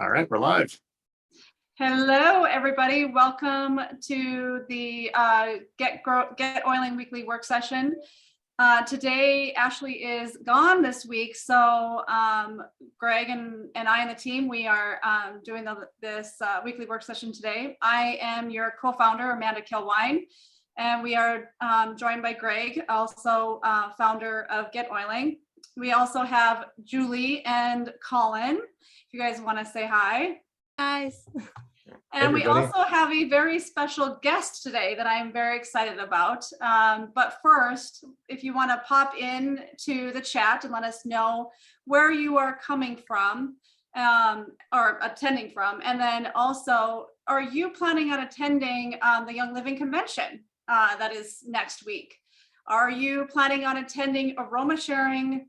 All right, we're live. Hello, everybody. Welcome to the GetOiling weekly work session. Today, Ashley is gone this week, so Greg and I and the team, we are doing this weekly work session today. I am your co-founder, Amanda Kilwine, and we are joined by Greg, also founder of GetOiling. We also have Julie and Colin. If you guys want to say hi. Guys. And we also have a very special guest today that I'm very excited about. But first, if you want to pop in to the chat and let us know where you are coming from or attending from. And then also, are you planning on attending the Young Living Convention that is next week? Are you planning on attending aroma sharing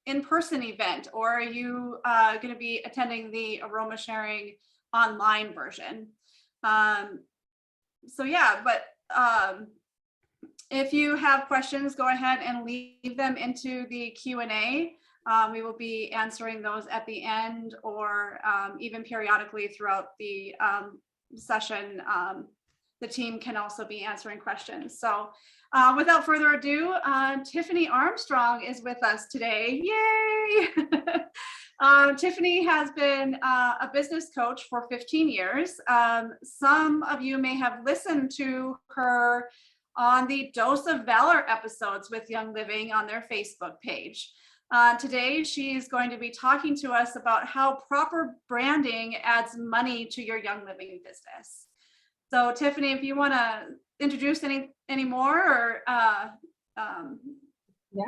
in-person event, or are you going to be attending the aroma sharing online version? So yeah, but if you have questions, go ahead and leave them into the Q&A. We will be answering those at the end, or even periodically throughout the session. The team can also be answering questions. So without further ado, Tiffany Armstrong is with us today. Yay! Tiffany has been a business coach for 15 years. Some of you may have listened to her on the Dose of Valor episodes with Young Living on their Facebook page. Today, she's going to be talking to us about how proper branding adds money to your Young Living business. So Tiffany, if you want to introduce any more, or yeah,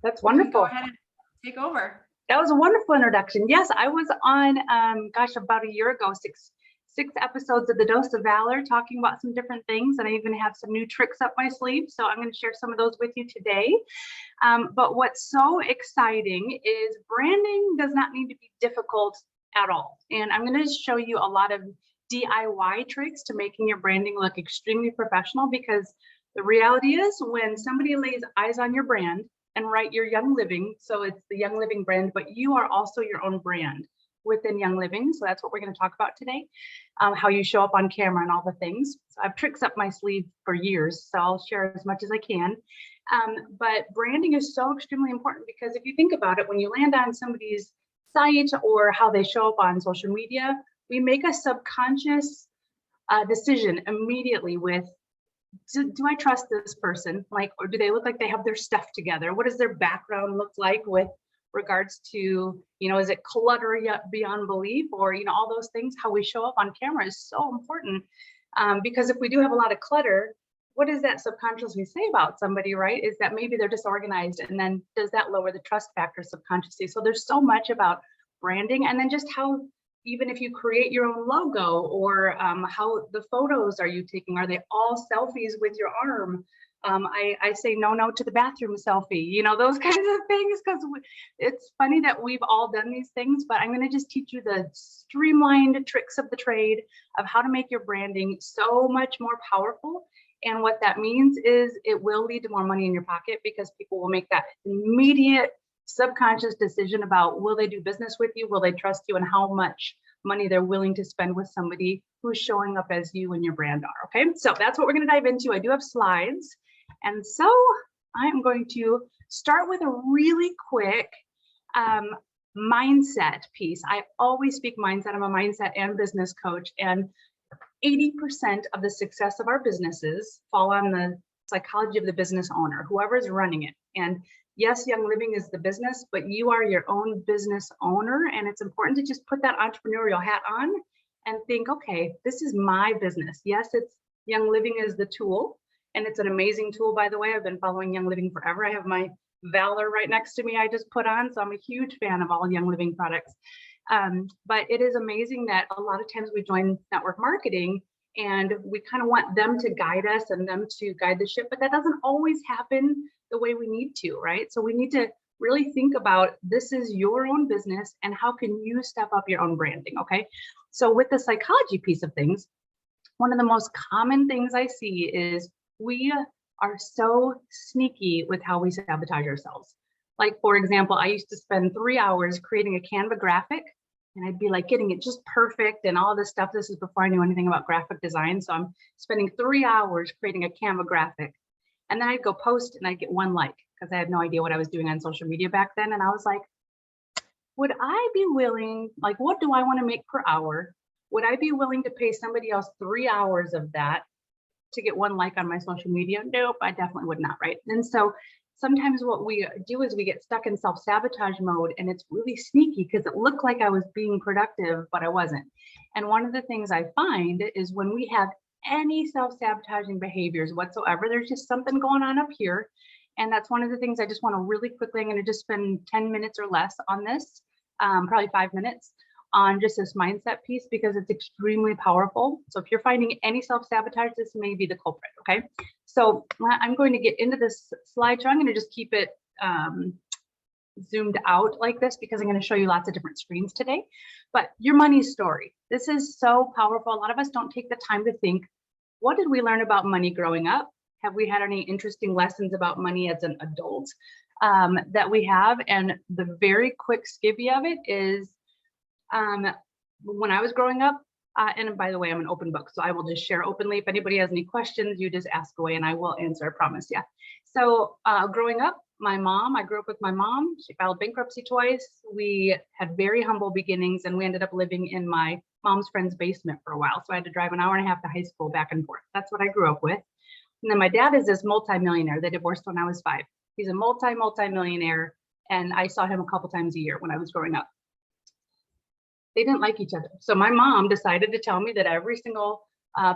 that's wonderful. Go ahead and take over. That was a wonderful introduction. Yes, I was on, about a year ago, six episodes of the Dose of Valor, talking about some different things, and I even have some new tricks up my sleeve. So I'm going to share some of those with you today. But what's so exciting is branding does not need to be difficult at all. And I'm going to show you a lot of DIY tricks to making your branding look extremely professional, because the reality is when somebody lays eyes on your brand and write your Young Living, so it's the Young Living brand, but you are also your own brand within Young Living. So that's what we're going to talk about today, how you show up on camera and all the things. So I have tricks up my sleeve for years, so I'll share as much as I can. But branding is so extremely important, because if you think about it, when you land on somebody's site or how they show up on social media, we make a subconscious decision immediately with, do I trust this person? Like, or do they look like they have their stuff together? What does their background look like with regards to, is it clutter yet beyond belief, or, all those things? How we show up on camera is so important, because if we do have a lot of clutter, what does that subconsciously say about somebody, right? Is that maybe they're disorganized, and then does that lower the trust factor subconsciously? So there's so much about branding, and then just how, even if you create your own logo, or how the photos are you taking? Are they all selfies with your arm? I say no to the bathroom selfie, those kinds of things, because it's funny that we've all done these things, but I'm going to just teach you the streamlined tricks of the trade of how to make your branding so much more powerful. And what that means is it will lead to more money in your pocket, because people will make that immediate subconscious decision about, will they do business with you? Will they trust you? And how much money they're willing to spend with somebody who's showing up as you and your brand are. Okay, so that's what we're going to dive into. I do have slides. And so I'm going to start with a really quick mindset piece. I always speak mindset. I'm a mindset and business coach, and 80% of the success of our businesses fall on the psychology of the business owner, whoever's running it. And yes, Young Living is the business, but you are your own business owner. And it's important to just put that entrepreneurial hat on and think, okay, this is my business. Yes, it's Young Living is the tool. And it's an amazing tool, by the way. I've been following Young Living forever. I have my Valor right next to me I just put on. So I'm a huge fan of all Young Living products. But it is amazing that a lot of times we join network marketing and we kind of want them to guide us and them to guide the ship, but that doesn't always happen the way we need to, right? So we need to really think about, this is your own business and how can you step up your own branding, okay? So with the psychology piece of things, one of the most common things I see is we are so sneaky with how we sabotage ourselves. Like, for example, I used to spend 3 hours creating a Canva graphic and I'd be like getting it just perfect and all this stuff. This is before I knew anything about graphic design. So I'm spending 3 hours creating a Canva graphic. And then I'd go post and I'd get 1 like because I had no idea what I was doing on social media back then. And I was like, would I be willing, like, what do I want to make per hour? Would I be willing to pay somebody else 3 hours of that to get 1 like on my social media? Nope, I definitely would not, right? And so sometimes what we do is we get stuck in self-sabotage mode, and it's really sneaky because it looked like I was being productive, but I wasn't. And one of the things I find is when we have any self-sabotaging behaviors whatsoever, there's just something going on up here. And that's one of the things I just want to really quickly, I'm going to just spend 10 minutes or less on this, probably 5 minutes on just this mindset piece, because it's extremely powerful. So if you're finding any self-sabotage, this may be the culprit, okay? So I'm going to get into this slideshow. I'm going to just keep it zoomed out like this because I'm going to show you lots of different screens today. But your money story, this is so powerful. A lot of us don't take the time to think, what did we learn about money growing up? Have we had any interesting lessons about money as an adult that we have? And the very quick skivvy of it is, when I was growing up, and by the way, I'm an open book, so I will just share openly. If anybody has any questions, you just ask away and I will answer, I promise. Yeah. So growing up, I grew up with my mom. She filed bankruptcy twice. We had very humble beginnings, and we ended up living in my mom's friend's basement for a while. So I had to drive an hour and a half to high school back and forth. That's what I grew up with. And then my dad is this multimillionaire. They divorced when I was 5. He's a multi-millionaire, and I saw him a couple times a year when I was growing up. They didn't like each other. So my mom decided to tell me that every single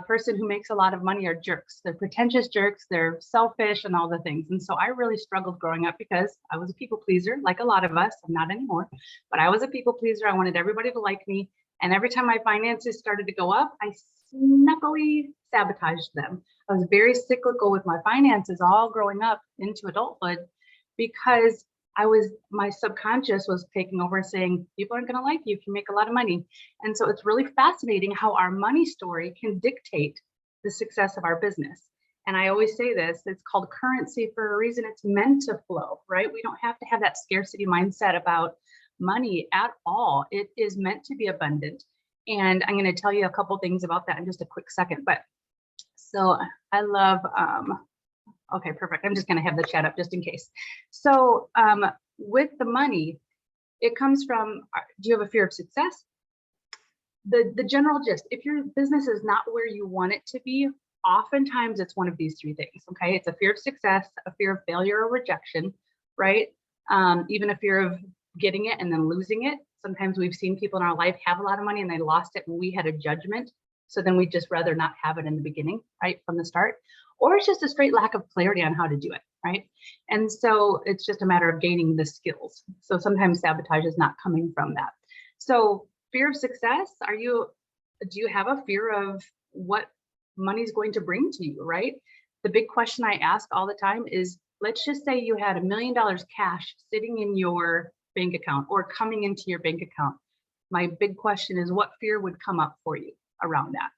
person who makes a lot of money are jerks. They're pretentious jerks, they're selfish and all the things. And so I really struggled growing up because I was a people pleaser, like a lot of us. I'm not anymore, but I was a people pleaser. I wanted everybody to like me. And every time my finances started to go up, I snuggly sabotaged them. I was very cyclical with my finances all growing up into adulthood because my subconscious was taking over saying, people aren't going to like you if you make a lot of money. And so it's really fascinating how our money story can dictate the success of our business. And I always say this, it's called currency for a reason. It's meant to flow, right? We don't have to have that scarcity mindset about money at all. It is meant to be abundant. And I'm going to tell you a couple things about that in just a quick second. But so I love, okay, perfect. I'm just going to have the chat up just in case. So with the money, it comes from, do you have a fear of success? The general gist, if your business is not where you want it to be, oftentimes it's one of these 3 things, okay? It's a fear of success, a fear of failure or rejection, right? Even a fear of getting it and then losing it. Sometimes we've seen people in our life have a lot of money and they lost it and we had a judgment. So then we'd just rather not have it in the beginning, right, from the start. Or it's just a straight lack of clarity on how to do it, right? And so it's just a matter of gaining the skills. So sometimes sabotage is not coming from that. So fear of success, do you have a fear of what money's going to bring to you, right? The big question I ask all the time is, let's just say you had $1 million cash sitting in your bank account or coming into your bank account. My big question is, what fear would come up for you around that?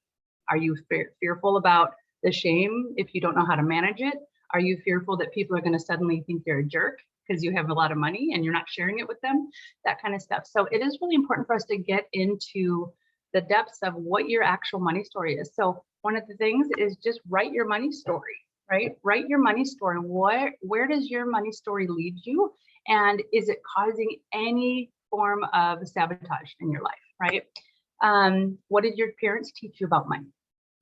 Are you fearful about the shame if you don't know how to manage it? Are you fearful that people are going to suddenly think you're a jerk because you have a lot of money and you're not sharing it with them? That kind of stuff. So it is really important for us to get into the depths of what your actual money story is. So one of the things is just write your money story, right? Write your money story. Where does your money story lead you? And is it causing any form of sabotage in your life, right? What did your parents teach you about money?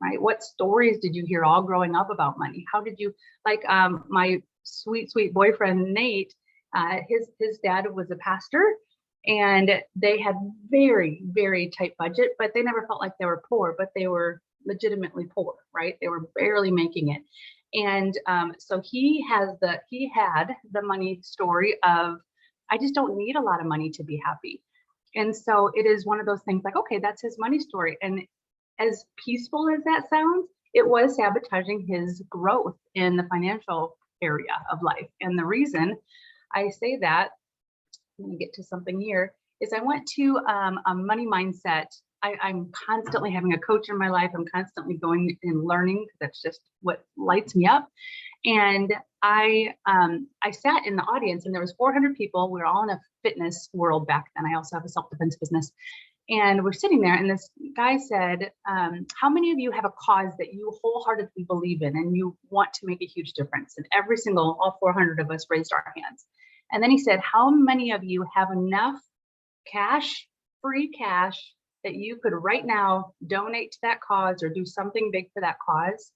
Right? What stories did you hear all growing up about money? How did you, like my sweet boyfriend, Nate, his dad was a pastor and they had very, very tight budget, but they never felt like they were poor, but they were legitimately poor, right? They were barely making it. And so he had the money story of, I just don't need a lot of money to be happy. And so it is one of those things like, okay, that's his money story. And as peaceful as that sounds, it was sabotaging his growth in the financial area of life. And the reason I say that, let me get to something here, is I went to a money mindset. I'm constantly having a coach in my life. I'm constantly going and learning. That's just what lights me up. And I sat in the audience and there was 400 people. We were all in a fitness world back then. I also have a self-defense business. And we're sitting there and this guy said, how many of you have a cause that you wholeheartedly believe in and you want to make a huge difference? And all 400 of us raised our hands. And then he said, how many of you have enough cash, free cash, that you could right now donate to that cause or do something big for that cause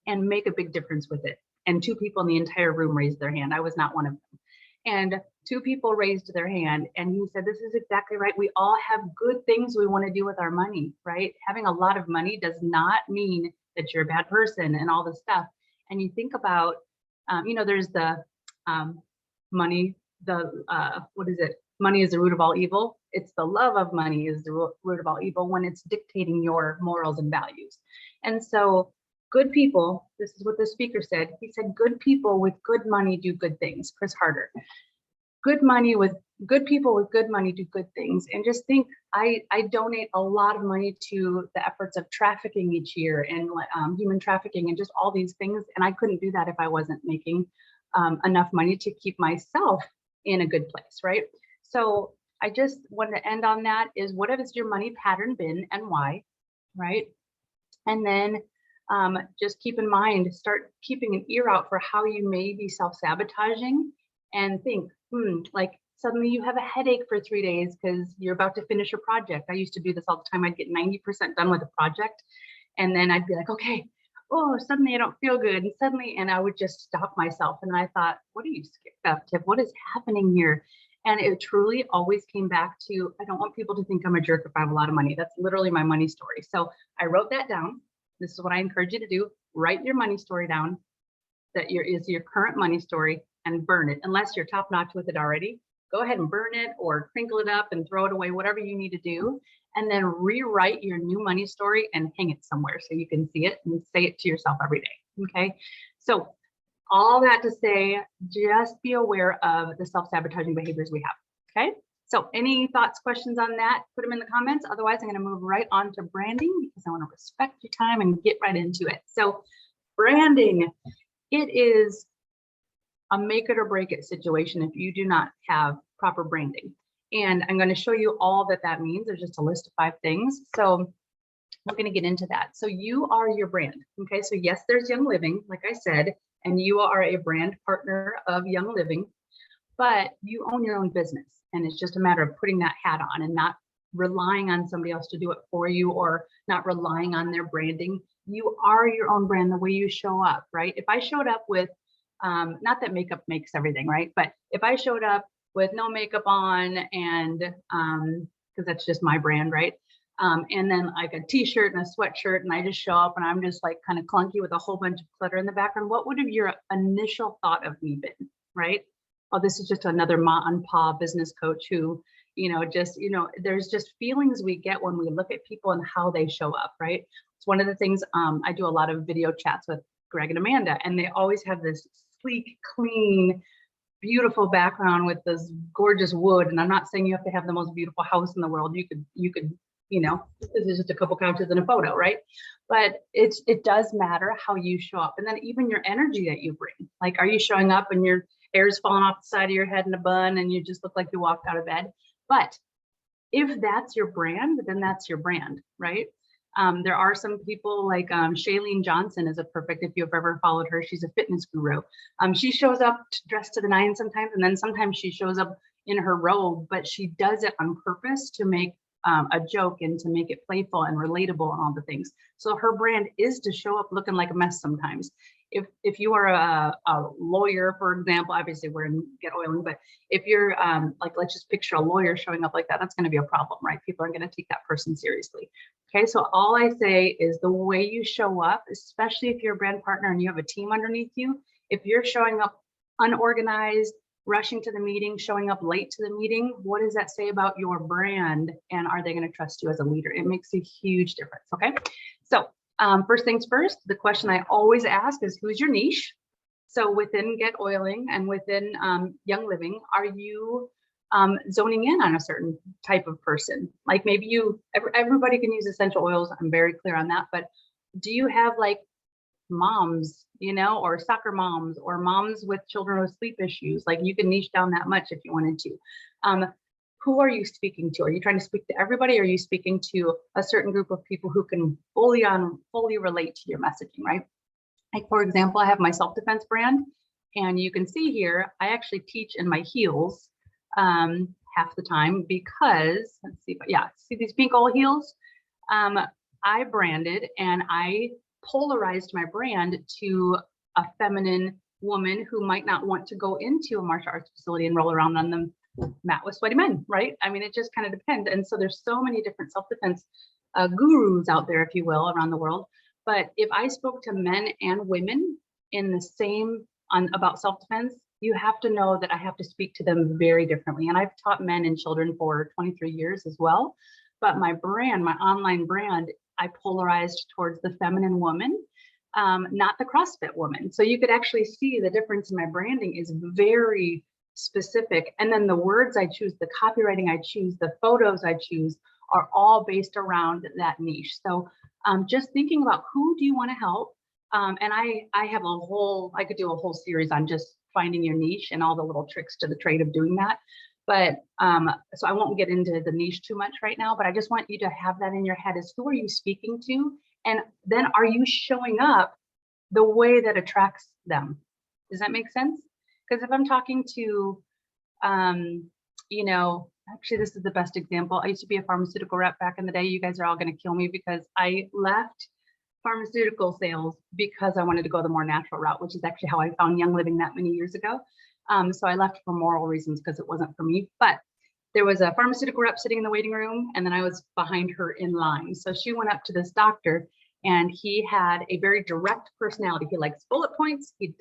and make a big difference with it? And 2 people in the entire room raised their hand. I was not one of them. And 2 people raised their hand, and he said, this is exactly right. We all have good things we want to do with our money, right? Having a lot of money does not mean that you're a bad person and all this stuff. And you think about, there's the money, what is it? Money is the root of all evil. It's the love of money is the root of all evil when it's dictating your morals and values. And so good people, this is what the speaker said. He said, good people with good money do good things. Chris Harder. Good people with good money do good things. And just think, I donate a lot of money to the efforts of trafficking each year and human trafficking and just all these things. And I couldn't do that if I wasn't making enough money to keep myself in a good place, right? So I just want to end on that is, what has your money pattern been and why, right? And then just keep in mind, start keeping an ear out for how you may be self-sabotaging, and think, like suddenly you have a headache for 3 days because you're about to finish a project. I used to do this all the time. I'd get 90% done with a project, and then I'd be like, okay, oh, suddenly I don't feel good. And I would just stop myself. And I thought, what are you scared of, Tiff? What is happening here? And it truly always came back to, I don't want people to think I'm a jerk if I have a lot of money. That's literally my money story. So I wrote that down. This is what I encourage you to do. Write your money story down. That is your current money story, and burn it. Unless you're top notch with it already, go ahead and burn it or crinkle it up and throw it away, whatever you need to do. And then rewrite your new money story and hang it somewhere so you can see it and say it to yourself every day. Okay. So all that to say, just be aware of the self-sabotaging behaviors we have. Okay. So any thoughts, questions on that, put them in the comments. Otherwise, I'm going to move right on to branding because I want to respect your time and get right into it. So branding, it is a make it or break it situation if you do not have proper branding. And I'm going to show you all that means. There's just a list of 5 things. So we're going to get into that. So you are your brand. Okay. So yes, there's Young Living, like I said, and you are a brand partner of Young Living, but you own your own business. And it's just a matter of putting that hat on and not relying on somebody else to do it for you, or not relying on their branding. You are your own brand, the way you show up, right? If I showed up with, not that makeup makes everything, right? But if I showed up with no makeup on and, because that's just my brand, right? And then like a t-shirt and a sweatshirt, and I just show up and I'm just like kind of clunky with a whole bunch of clutter in the background, what would have your initial thought of me been, right? Oh, this is just another ma and pa business coach who, there's just feelings we get when we look at people and how they show up, right? It's one of the things, I do a lot of video chats with Greg and Amanda, and they always have this sleek, clean, beautiful background with this gorgeous wood. And I'm not saying you have to have the most beautiful house in the world. You could, this is just a couple couches and a photo, right? But it does matter how you show up. And then even your energy that you bring, like, are you showing up and your hair's falling off the side of your head in a bun and you just look like you walked out of bed? But if that's your brand, then that's your brand, right? There are some people like Shailene Johnson is a perfect, if you've ever followed her, she's a fitness guru. She shows up dressed to the nines sometimes, and then sometimes she shows up in her robe, but she does it on purpose to make a joke and to make it playful and relatable and all the things. So her brand is to show up looking like a mess sometimes. If you are a lawyer, for example, obviously we're in GetOiling, but if you're like, let's just picture a lawyer showing up like that, that's going to be a problem, right? People aren't going to take that person seriously. Okay, so all I say is the way you show up, especially if you're a brand partner and you have a team underneath you, if you're showing up unorganized, rushing to the meeting, showing up late to the meeting, what does that say about your brand? And are they going to trust you as a leader? It makes a huge difference. Okay, so first things first, the question I always ask is, who's your niche? So within GetOiling and within Young Living, are you zoning in on a certain type of person? Like maybe everybody can use essential oils. I'm very clear on that. But do you have like moms, or soccer moms, or moms with children with sleep issues? Like you can niche down that much if you wanted to. who are you speaking to? Are you trying to speak to everybody? Or are you speaking to a certain group of people who can fully relate to your messaging, right? Like, for example, I have my self-defense brand, and you can see here, I actually teach in my heels half the time because, let's see, but yeah, see these pink all heels? I branded and I polarized my brand to a feminine woman who might not want to go into a martial arts facility and roll around on the mat with sweaty men, right? I mean, it just kind of depends. And so there's so many different self-defense gurus out there, if you will, around the world. But if I spoke to men and women in the same about self-defense, you have to know that I have to speak to them very differently. And I've taught men and children for 23 years as well. But my brand, my online brand, I polarized towards the feminine woman, not the CrossFit woman. So you could actually see the difference in my branding is very specific. And then the words I choose, the copywriting I choose, the photos I choose are all based around that niche. So just thinking about who do you want to help? And I have I could do a whole series on just finding your niche and all the little tricks to the trade of doing that. But so I won't get into the niche too much right now, but I just want you to have that in your head as who are you speaking to? And then are you showing up the way that attracts them? Does that make sense? Because if I'm talking to, you know, actually, this is the best example. I used to be a pharmaceutical rep back in the day. You guys are all going to kill me because I left pharmaceutical sales because I wanted to go the more natural route, which is actually how I found Young Living that many years ago. So I left for moral reasons because it wasn't for me. But there was a pharmaceutical rep sitting in the waiting room, and then I was behind her in line. So she went up to this doctor, and he had a very direct personality. He likes bullet points. He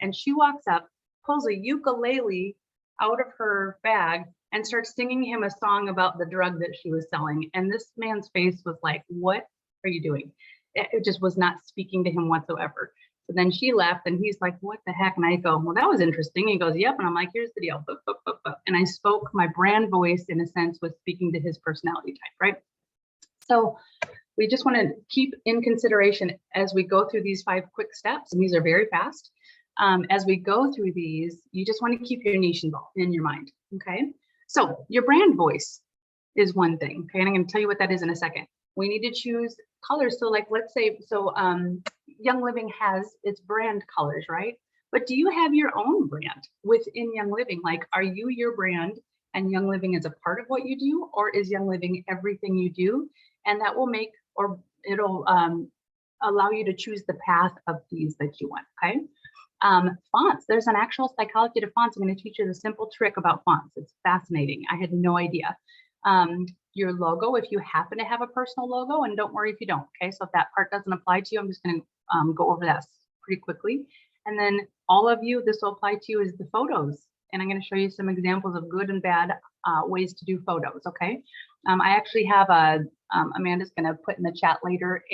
and she walks up, pulls a ukulele out of her bag, and starts singing him a song about the drug that she was selling. And this man's face was like, "What are you doing?" It just was not speaking to him whatsoever. So then she left, and he's like, "What the heck?" And I go, "Well, that was interesting." And he goes, "Yep." And I'm like, "Here's the deal." And I spoke my brand voice, in a sense, with speaking to his personality type, right? So we just want to keep in consideration as we go through these 5 quick steps, and these are very fast. As we go through these, you just want to keep your niche in your mind, okay? So your brand voice is one thing, okay? And I'm going to tell you what that is in a second. We need to choose colors. So like, let's say, Young Living has its brand colors, right? But do you have your own brand within Young Living? Like, are you your brand and Young Living is a part of what you do, or is Young Living everything you do? And that will make, or it'll allow you to choose the path of these that you want, okay? Fonts, there's an actual psychology to fonts. I'm going to teach you the simple trick about fonts. It's fascinating. I had no idea. Your logo, if you happen to have a personal logo, and don't worry if you don't, okay? So if that part doesn't apply to you, I'm just going to go over that pretty quickly. And then all of you, this will apply to you, is the photos. And I'm going to show you some examples of good and bad ways to do photos, okay? I actually have Amanda's going to put in the chat later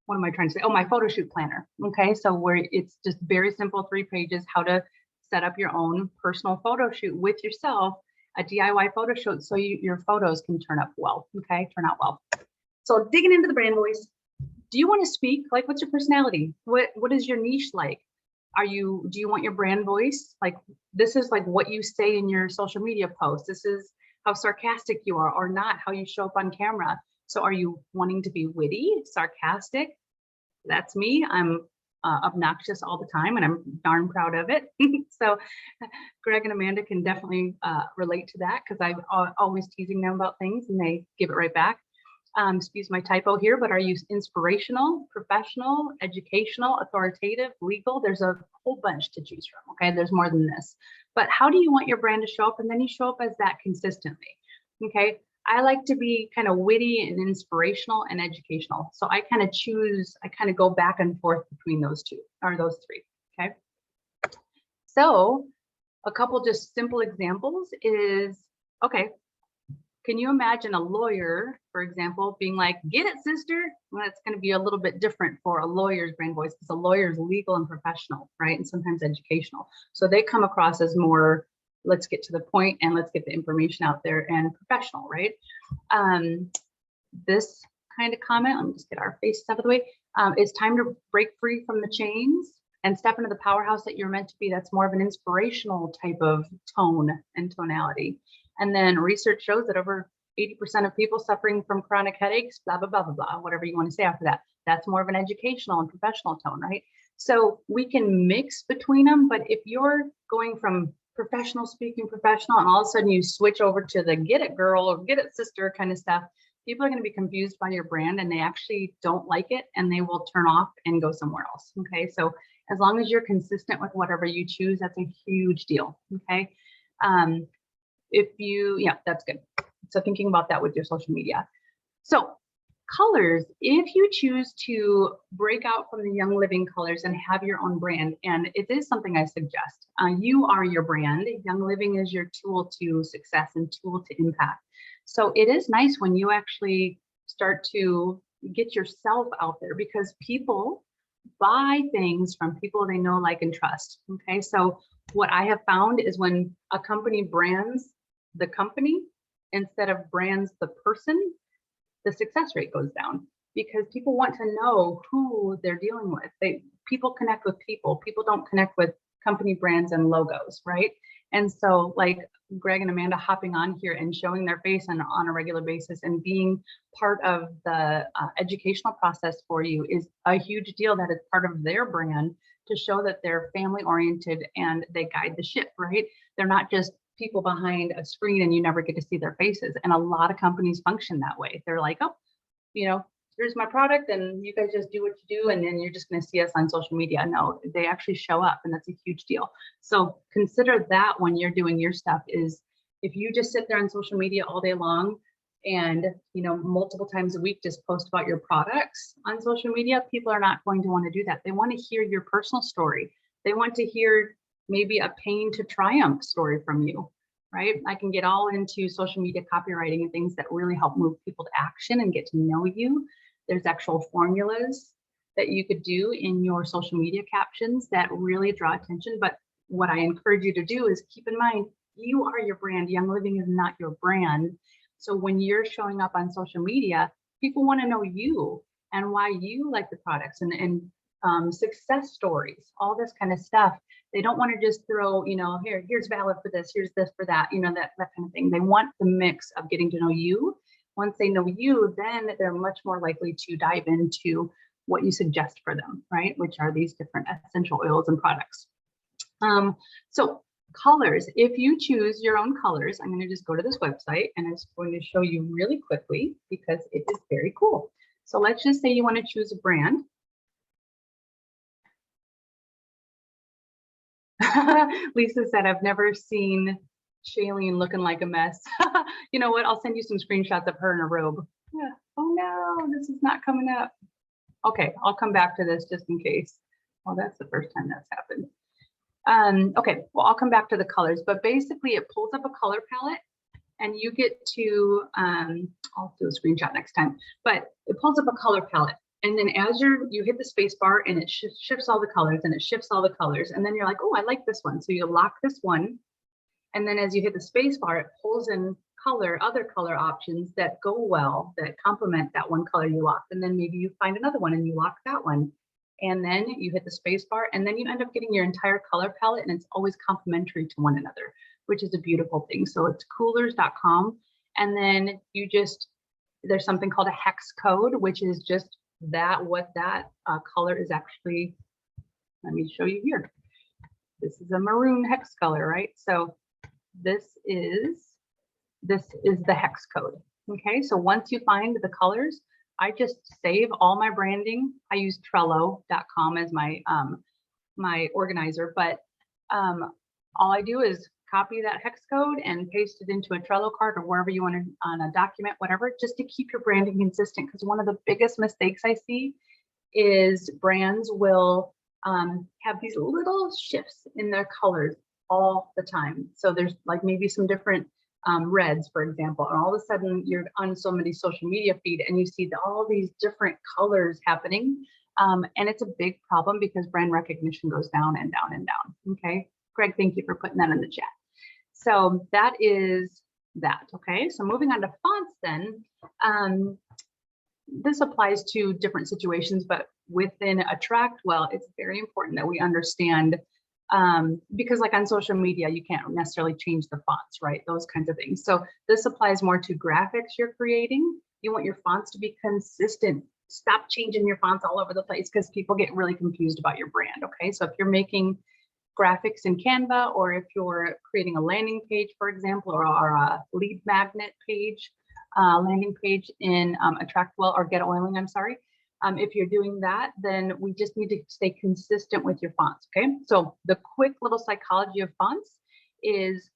what am I trying to say? Oh, my photo shoot planner. Okay, so it's just very simple, 3 pages, how to set up your own personal photo shoot with yourself, a DIY photo shoot, so your photos can turn out well. So digging into the brand voice, do you want to speak? Like, what's your personality? What is your niche like? Do you want your brand voice? Like, this is like what you say in your social media posts. This is how sarcastic you are or not, how you show up on camera. So are you wanting to be witty, sarcastic? That's me. I'm obnoxious all the time, and I'm darn proud of it. So Greg and Amanda can definitely relate to that, because I'm always teasing them about things and they give it right back. Excuse my typo here, but are you inspirational, professional, educational, authoritative, legal? There's a whole bunch to choose from, okay? There's more than this. But how do you want your brand to show up? And then you show up as that consistently, okay? I like to be kind of witty and inspirational and educational. So I kind of go back and forth between those 3, okay? So a couple just simple examples is, okay, can you imagine a lawyer, for example, being like, "Get it, sister"? Well, it's going to be a little bit different for a lawyer's brand voice, because a lawyer is legal and professional, right? And sometimes educational. So they come across as more, let's get to the point and let's get the information out there, and professional, right? This kind of comment, let me just get our faces out of the way. It's time to break free from the chains and step into the powerhouse that you're meant to be. That's more of an inspirational type of tone and tonality. And then research shows that over 80% of people suffering from chronic headaches, blah, blah, blah, blah, blah, whatever you want to say after that. That's more of an educational and professional tone, right? So we can mix between them, but if you're going from professional speaking professional and all of a sudden you switch over to the get it girl or get it sister kind of stuff, people are going to be confused by your brand and they actually don't like it and they will turn off and go somewhere else. Okay, so as long as you're consistent with whatever you choose, that's a huge deal. Okay, yeah, that's good. So thinking about that with your social media. So colors, if you choose to break out from the Young Living colors and have your own brand, and it is something I suggest, you are your brand. Young Living is your tool to success and tool to impact. So it is nice when you actually start to get yourself out there, because people buy things from people they know, like, and trust. Okay, so what I have found is when a company brands the company instead of brands the person, the success rate goes down, because people want to know who they're dealing with. People connect with people. People don't connect with company brands and logos, right? And so, like Greg and Amanda hopping on here and showing their face on a regular basis and being part of the educational process for you is a huge deal. That is part of their brand, to show that they're family oriented and they guide the ship, right? They're not just people behind a screen and you never get to see their faces. And a lot of companies function that way. They're like, oh, here's my product and you guys just do what you do, and then you're just going to see us on social media. No, they actually show up, and that's a huge deal. So consider that when you're doing your stuff. Is if you just sit there on social media all day long and multiple times a week just post about your products on social media, people are not going to want to do that. They want to hear your personal story. They want to hear maybe a pain to triumph story from you, right? I can get all into social media copywriting and things that really help move people to action and get to know you. There's actual formulas that you could do in your social media captions that really draw attention. But what I encourage you to do is keep in mind, you are your brand. Young Living is not your brand. So when you're showing up on social media, people want to know you and why you like the products and success stories, all this kind of stuff. They don't want to just throw, here's valid for this, here's this for that, that kind of thing. They want the mix of getting to know you. Once they know you, then they're much more likely to dive into what you suggest for them, right? Which are these different essential oils and products. So colors, if you choose your own colors, I'm going to just go to this website and I'm just going to show you really quickly because it is very cool. So let's just say you want to choose a brand. Lisa said, I've never seen Shailene looking like a mess. You know what? I'll send you some screenshots of her in a robe. Yeah. Oh no, this is not coming up. Okay, I'll come back to this just in case. Well, that's the first time that's happened. Okay, well, I'll come back to the colors, but basically it pulls up a color palette and you get to, I'll do a screenshot next time, but it pulls up a color palette. And then as you hit the space bar and it shifts all the colors and it shifts all the colors. And then you're like, oh, I like this one. So you lock this one. And then as you hit the space bar, it pulls in other color options that go well, that complement that one color you locked. And then maybe you find another one and you lock that one. And then you hit the space bar and then you end up getting your entire color palette, and it's always complementary to one another, which is a beautiful thing. So it's coolers.com. And then there's something called a hex code, which is just what that color is actually. Let me show you here. This is a maroon hex color, right? So this is the hex code. Okay, so once you find the colors, I just save all my branding. I use Trello.com as my my organizer, but all I do is copy that hex code and paste it into a Trello card or wherever you want to, on a document, whatever, just to keep your branding consistent. Because one of the biggest mistakes I see is brands will have these little shifts in their colors all the time. So there's like maybe some different reds, for example, and all of a sudden you're on somebody's social media feed and you see all these different colors happening. And it's a big problem because brand recognition goes down and down and down. Okay, Greg, thank you for putting that in the chat. So that is that. Okay, so moving on to fonts then. this applies to different situations, but within Attract Well, it's very important that we understand, because like on social media, you can't necessarily change the fonts, right? Those kinds of things. So this applies more to graphics you're creating. You want your fonts to be consistent. Stop changing your fonts all over the place because people get really confused about your brand. Okay, so if you're making graphics in Canva, or if you're creating a landing page, for example, or a lead magnet page, landing page in Attract Well or GetOiling, I'm sorry. If you're doing that, then we just need to stay consistent with your fonts. Okay, so the quick little psychology of fonts is,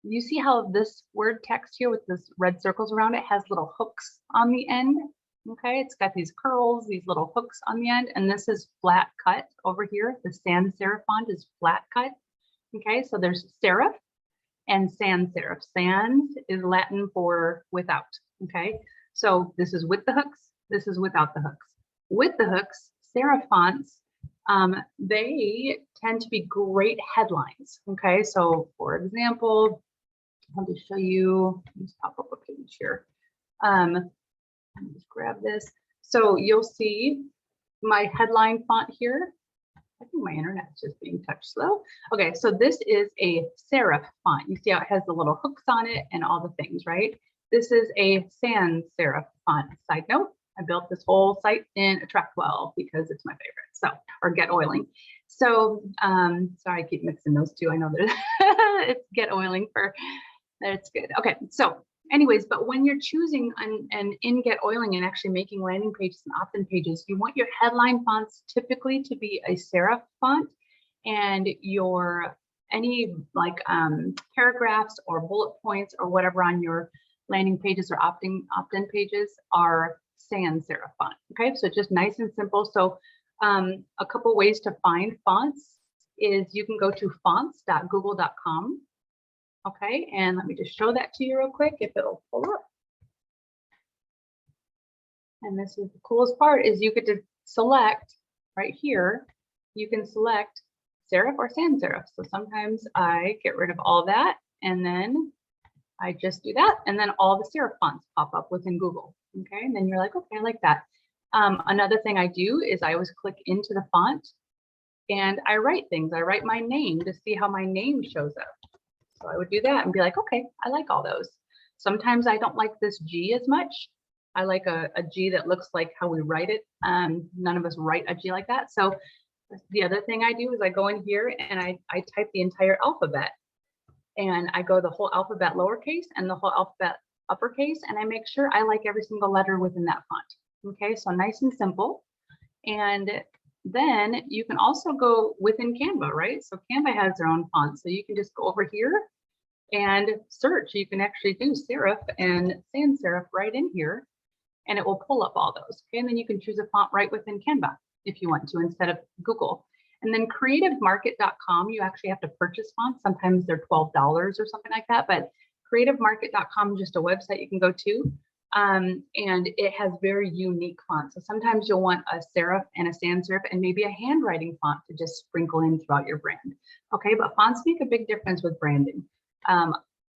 you see how this word text here with this red circles around it has little hooks on the end. Okay, it's got these curls, these little hooks on the end, and this is flat cut over here. The sans serif font is flat cut. Okay, so there's serif and sans serif. Sans is Latin for without. Okay, so this is with the hooks, this is without the hooks. With the hooks, serif fonts, they tend to be great headlines. Okay, so for example, I'll just show you, let's pop up a page here. Let me just grab this. So you'll see my headline font here. I think my internet's just being touch slow. Okay, so this is a serif font. You see how it has the little hooks on it and all the things, right? This is a sans serif font. Side note, I built this whole site in Attract Well because it's my favorite. So, or GetOiling. So, sorry, I keep mixing those two. I know there's it's GetOiling for, that's good. Okay, so anyways, but when you're choosing and in GetOiling and actually making landing pages and opt-in pages, you want your headline fonts typically to be a serif font, and your any like paragraphs or bullet points or whatever on your landing pages or opt-in pages are sans serif font. Okay, so just nice and simple. So a couple ways to find fonts is you can go to fonts.google.com. Okay, and let me just show that to you real quick if it'll pull up. And this is the coolest part, is you get to select right here, you can select serif or sans serif. So sometimes I get rid of all that and then I just do that, and then all the serif fonts pop up within Google. Okay, and then you're like, okay, I like that. Another thing I do is I always click into the font and I write things. I write my name to see how my name shows up. So I would do that and be like, okay, I like all those. Sometimes I don't like this G as much. I like a G that looks like how we write it. None of us write a G like that. So the other thing I do is I go in here and I type the entire alphabet, and I go the whole alphabet lowercase and the whole alphabet uppercase, and I make sure I like every single letter within that font. Okay, so nice and simple. And then you can also go within Canva, right? So Canva has their own fonts. So you can just go over here and search. You can actually do serif and sans serif right in here, and it will pull up all those. Okay, and then you can choose a font right within Canva if you want to, instead of Google. And then creativemarket.com, you actually have to purchase fonts. Sometimes they're $12 or something like that, but creativemarket.com is just a website you can go to. And it has very unique fonts. So sometimes you'll want a serif and a sans serif and maybe a handwriting font to just sprinkle in throughout your brand. Okay, but fonts make a big difference with branding.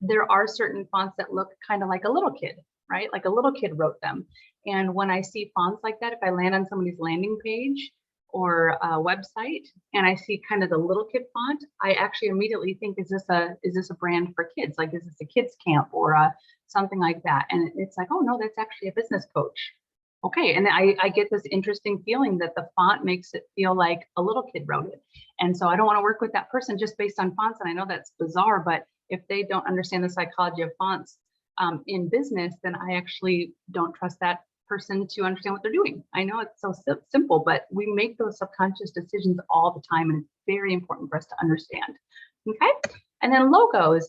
There are certain fonts that look kind of like a little kid, right? Like a little kid wrote them. And when I see fonts like that, if I land on somebody's landing page or a website and I see kind of the little kid font, I actually immediately think, is this a brand for kids? Like, is this a kids camp or something like that? And it's like, oh no, that's actually a business coach. Okay, and I get this interesting feeling that the font makes it feel like a little kid wrote it. And so I don't want to work with that person just based on fonts. And I know that's bizarre, but if they don't understand the psychology of fonts in business, then I actually don't trust that person to understand what they're doing. I know it's so simple, but we make those subconscious decisions all the time, and it's very important for us to understand. Okay, and then logos.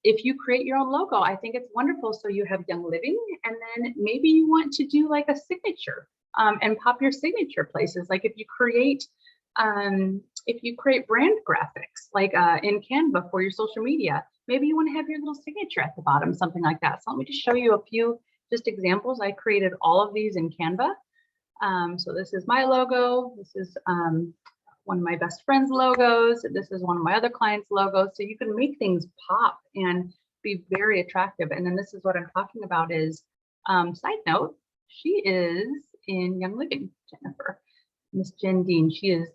If you create your own logo, I think it's wonderful. So you have Young Living, and then maybe you want to do like a signature and pop your signature places. Like if you create brand graphics, like in Canva for your social media, maybe you want to have your little signature at the bottom, something like that. So let me just show you a few just examples. I created all of these in Canva. So this is my logo. This is one of my best friend's logos. This is one of my other clients' logos. So you can make things pop and be very attractive. And then this is what I'm talking about is, side note, She is in Young Living, Jennifer. Miss Jen Dean, she is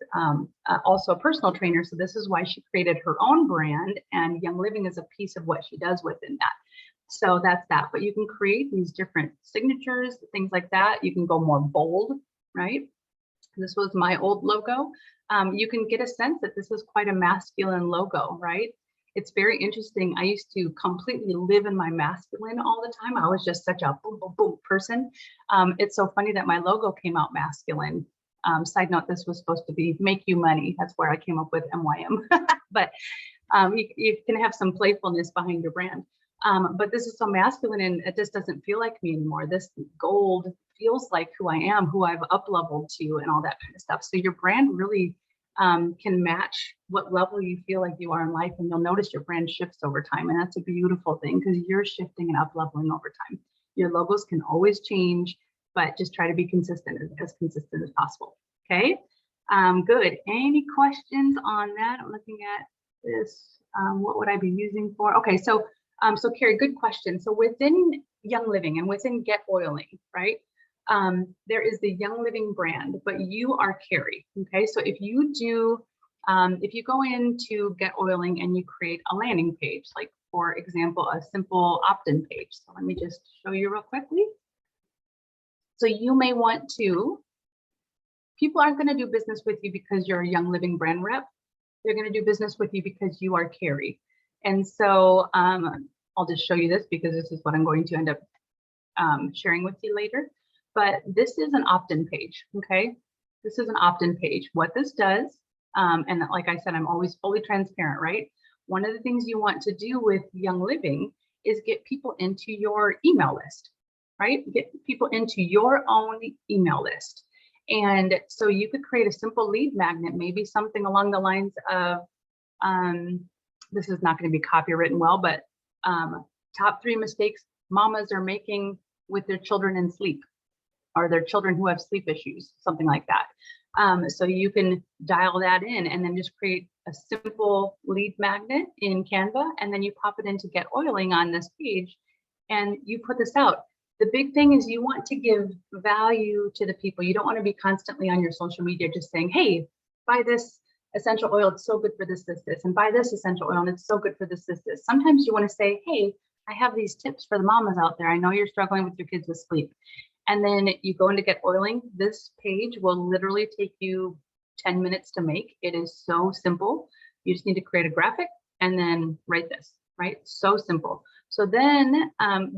also a personal trainer. So this is why she created her own brand, and Young Living is a piece of what she does within that. So that's that. But you can create these different signatures, things like that. You can go more bold, right? This was my old logo. You can get a sense that this is quite a masculine logo, right? It's very interesting. I used to completely live in my masculine all the time. I was just such a boom, boom, boom person. It's so funny that my logo came out masculine. Side note, this was supposed to be make you money. That's where I came up with MYM. But you can have some playfulness behind your brand. But this is so masculine, and it just doesn't feel like me anymore. This gold feels like who I am, who I've up leveled to, and all that kind of stuff. So your brand really can match what level you feel like you are in life, and you'll notice your brand shifts over time. And that's a beautiful thing, because you're shifting and up leveling over time. Your logos can always change, but just try to be consistent, as consistent as possible. Okay, good. Any questions on that? I'm looking at this. What would I be using for? Okay, so Carrie, good question. So within Young Living and within GetOiling, right? There is the Young Living brand, but you are Carrie. Okay, so if you do, if you go into GetOiling and you create a landing page, like for example, a simple opt-in page. So let me just show you real quickly. So you may want to, people aren't going to do business with you because you're a Young Living brand rep. They're going to do business with you because you are Carrie. And so I'll just show you this because this is what I'm going to end up sharing with you later. But this is an opt-in page, okay? This is an opt-in page. What this does, and like I said, I'm always fully transparent, right? One of the things you want to do with Young Living is get people into your email list, right? Get people into your own email list. And so you could create a simple lead magnet, maybe something along the lines of, this is not going to be copywritten well, but top 3 mistakes mamas are making with their children in sleep, or their children who have sleep issues, something like that. So you can dial that in and then just create a simple lead magnet in Canva, and then you pop it into GetOiling on this page and you put this out. The big thing is you want to give value to the people. You don't want to be constantly on your social media just saying, hey, buy this essential oil, it's so good for this, this, this, and buy this essential oil, and it's so good for this, this, this. Sometimes you want to say, hey, I have these tips for the mamas out there. I know you're struggling with your kids with sleep. And then you go into GetOiling. This page will literally take you 10 minutes to make. It is so simple. You just need to create a graphic and then write this, right? So simple. So then,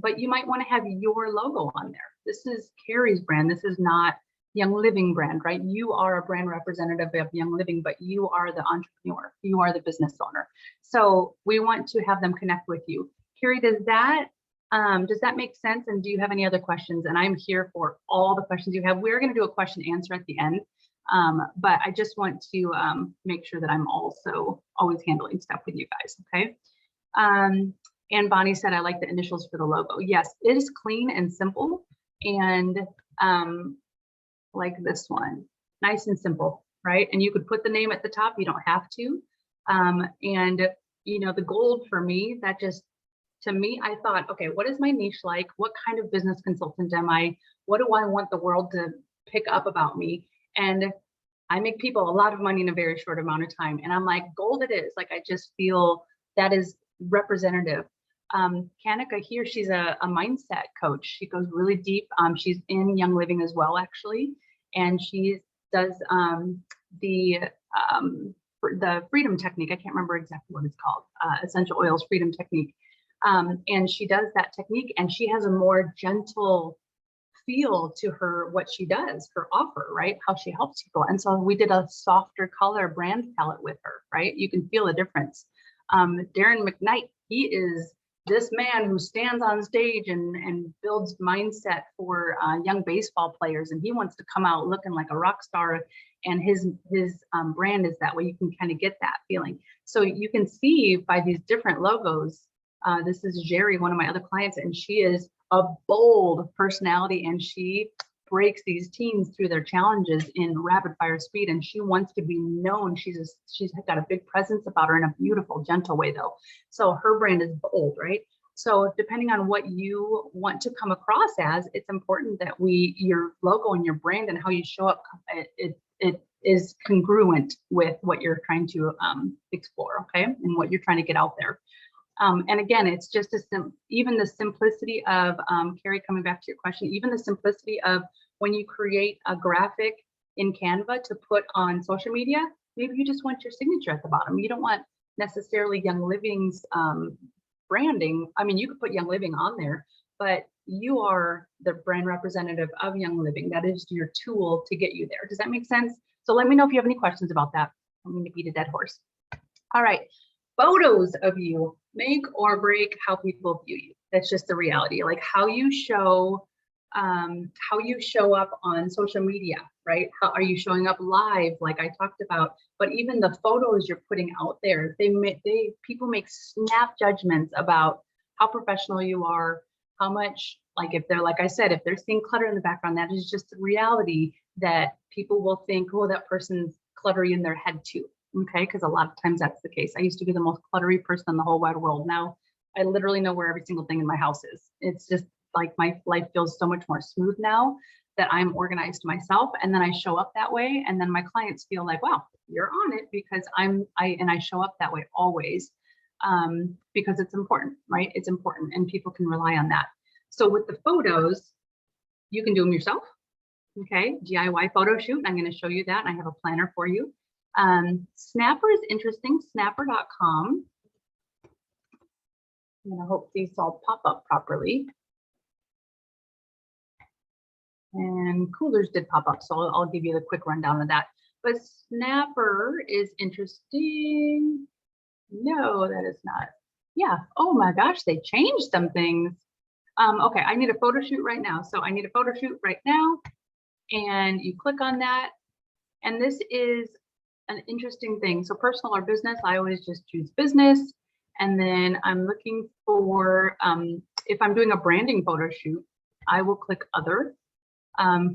but you might want to have your logo on there. This is Carrie's brand. This is not Young Living brand, right? You are a brand representative of Young Living, but you are the entrepreneur. You are the business owner. So we want to have them connect with you. Carrie, does that make sense? And do you have any other questions? And I'm here for all the questions you have. We're going to do a question answer at the end. But I just want to make sure that I'm also always handling stuff with you guys. Okay. And Bonnie said, I like the initials for the logo. Yes, it is clean and simple. And like this one, nice and simple, right? And you could put the name at the top. You don't have to. And you know, the gold for me, that just, to me, I thought, okay, what is my niche like? What kind of business consultant am I? What do I want the world to pick up about me? And I make people a lot of money in a very short amount of time. And I'm like, gold it is. Like, I just feel that is representative. Kanika here, she's a mindset coach. She goes really deep. She's in Young Living as well, actually. And she does the freedom technique. I can't remember exactly what it's called. Essential oils freedom technique. And she does that technique, and she has a more gentle feel to her, what she does, her offer, right? How she helps people. And so we did a softer color brand palette with her, right? You can feel the difference. Darren McKnight, he is this man who stands on stage and builds mindset for young baseball players. And he wants to come out looking like a rock star. And his brand is that way. You can kind of get that feeling. So you can see by these different logos. This is Jerry, one of my other clients, and she is a bold personality, and she breaks these teens through their challenges in rapid fire speed, and she wants to be known. She's got a big presence about her in a beautiful, gentle way, though. So her brand is bold, right? So depending on what you want to come across as, it's important that your logo and your brand and how you show up, it is congruent with what you're trying to explore, okay, and what you're trying to get out there. And again, it's just even the simplicity of, Carrie, coming back to your question, even the simplicity of when you create a graphic in Canva to put on social media, maybe you just want your signature at the bottom. You don't want necessarily Young Living's branding. I mean, you could put Young Living on there, but you are the brand representative of Young Living. That is your tool to get you there. Does that make sense? So let me know if you have any questions about that. I'm going to beat a dead horse. All right. Photos of you make or break how people view you. That's just the reality. Like how you show up on social media, right? How are you showing up live, like I talked about? But even the photos you're putting out there, people make snap judgments about how professional you are, how much, like if they're, like I said, if they're seeing clutter in the background, that is just the reality that people will think, oh, that person's cluttery in their head too. Okay, because a lot of times that's the case. I used to be the most cluttery person in the whole wide world. Now I literally know where every single thing in my house is. It's just like my life feels so much more smooth now that I'm organized myself, and then I show up that way, and then my clients feel like, wow, you're on it, because I show up that way always, because it's important, right? It's important, and people can rely on that. So with the photos, you can do them yourself. Okay, DIY photo shoot. I'm going to show you that. I have a planner for you. Snapper is interesting, snapper.com. I'm going to hope these all pop up properly. And coolers did pop up, so I'll give you the quick rundown of that. But Snapper is interesting. No, that is not. Yeah. Oh my gosh, they changed some things. Okay, I need a photo shoot right now. So I need a photo shoot right now. And you click on that. And this is an interesting thing. So personal or business, I always just choose business. And then I'm looking for, if I'm doing a branding photo shoot, I will click other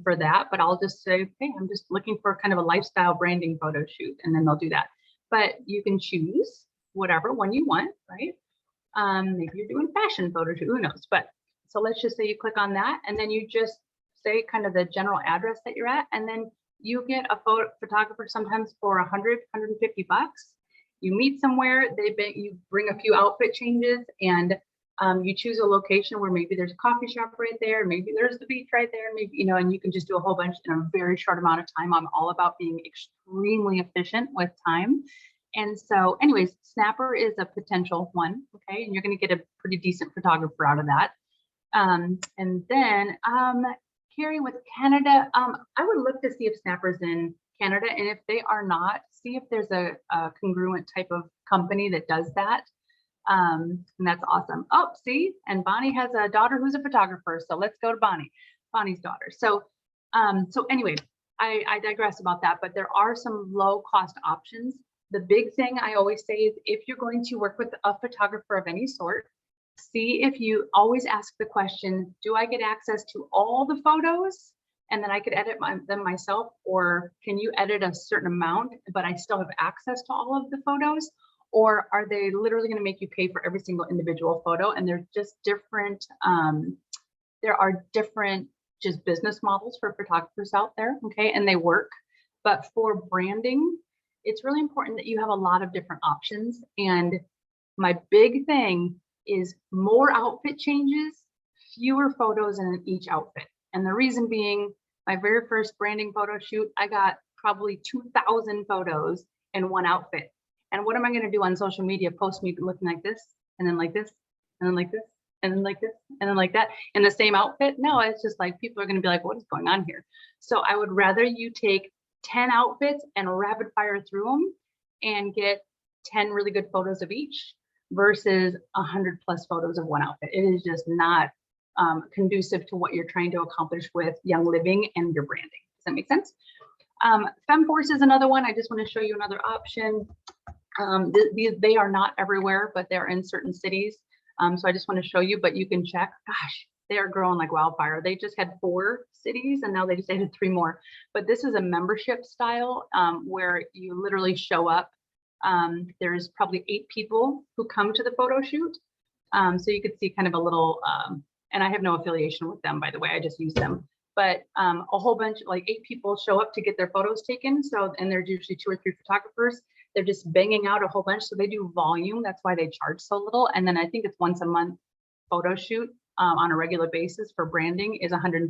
for that, but I'll just say, hey, I'm just looking for kind of a lifestyle branding photo shoot, and then they'll do that. But you can choose whatever one you want, right? Maybe you're doing fashion photo shoot, who knows? But so let's just say you click on that, and then you just say kind of the general address that you're at, and then you get a photographer sometimes for 100, 150 bucks. You meet somewhere, you bring a few outfit changes, and you choose a location where maybe there's a coffee shop right there, maybe there's the beach right there, maybe, you know, and you can just do a whole bunch in a very short amount of time. I'm all about being extremely efficient with time. And so anyways, Snapper is a potential one, okay? And you're going to get a pretty decent photographer out of that. And then Carrie, with Canada, I would look to see if Snapper's in Canada, and if they are not, see if there's a congruent type of company that does that. And that's awesome. Oh, see, and Bonnie has a daughter who's a photographer. So let's go to Bonnie's daughter. So, so anyway, I digress about that, but there are some low cost options. The big thing I always say is if you're going to work with a photographer of any sort, see if you always ask the question, do I get access to all the photos and then I could edit them myself, or can you edit a certain amount, but I still have access to all of the photos? Or are they literally going to make you pay for every single individual photo? And they're just different. There are different just business models for photographers out there. Okay. And they work. But for branding, it's really important that you have a lot of different options. And my big thing is more outfit changes, fewer photos in each outfit. And the reason being, my very first branding photo shoot, I got probably 2,000 photos in one outfit. And what am I going to do on social media? Post me looking like this, and then like this, and then like this, and then like this, and then like that in the same outfit? No, it's just like people are going to be like, what is going on here? So I would rather you take 10 outfits and rapid fire through them and get 10 really good photos of each versus 100 plus photos of one outfit. It is just not conducive to what you're trying to accomplish with Young Living and your branding. Does that make sense? FemForce is another one. I just want to show you another option. They are not everywhere, but they're in certain cities. So I just want to show you, but you can check. Gosh, they are growing like wildfire. They just had 4 cities and now they just added 3 more. But this is a membership style where you literally show up. There's probably 8 people who come to the photo shoot. So you could see kind of a little, and I have no affiliation with them, by the way, I just use them. But a whole bunch, like 8 people show up to get their photos taken. So, and there's usually 2 or 3 photographers. They're just banging out a whole bunch. So they do volume. That's why they charge so little. And then I think it's once a month photo shoot on a regular basis for branding is $129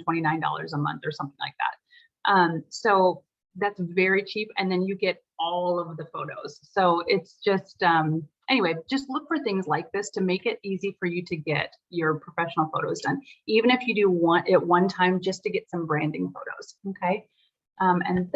a month or something like that. So that's very cheap. And then you get all of the photos. So it's just, anyway, just look for things like this to make it easy for you to get your professional photos done, even if you do want it one time just to get some branding photos. Okay. And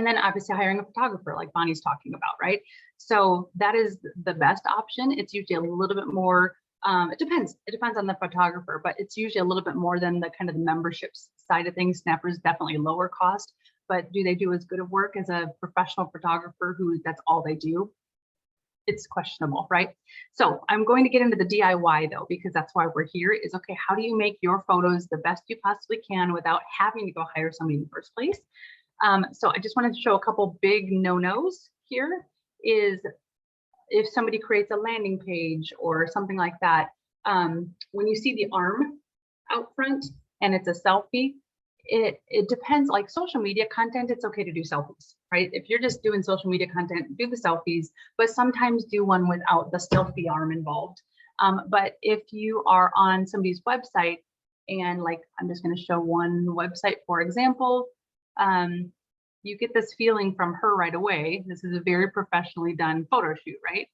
then obviously hiring a photographer like Bonnie's talking about, right? So that is the best option. It's usually a little bit more, it depends on the photographer, but it's usually a little bit more than the kind of the memberships side of things. Snapper is definitely lower cost, but do they do as good of work as a professional photographer who that's all they do? It's questionable, right? So I'm going to get into the DIY though, because that's why we're here is, okay, how do you make your photos the best you possibly can without having to go hire somebody in the first place? So I just wanted to show a couple big no-nos here is if somebody creates a landing page or something like that, when you see the arm out front and it's a selfie, it depends, like social media content, it's okay to do selfies, right? If you're just doing social media content, do the selfies, but sometimes do one without the selfie arm involved. But if you are on somebody's website and like, I'm just going to show one website, for example, you get this feeling from her right away. This is a very professionally done photo shoot, right?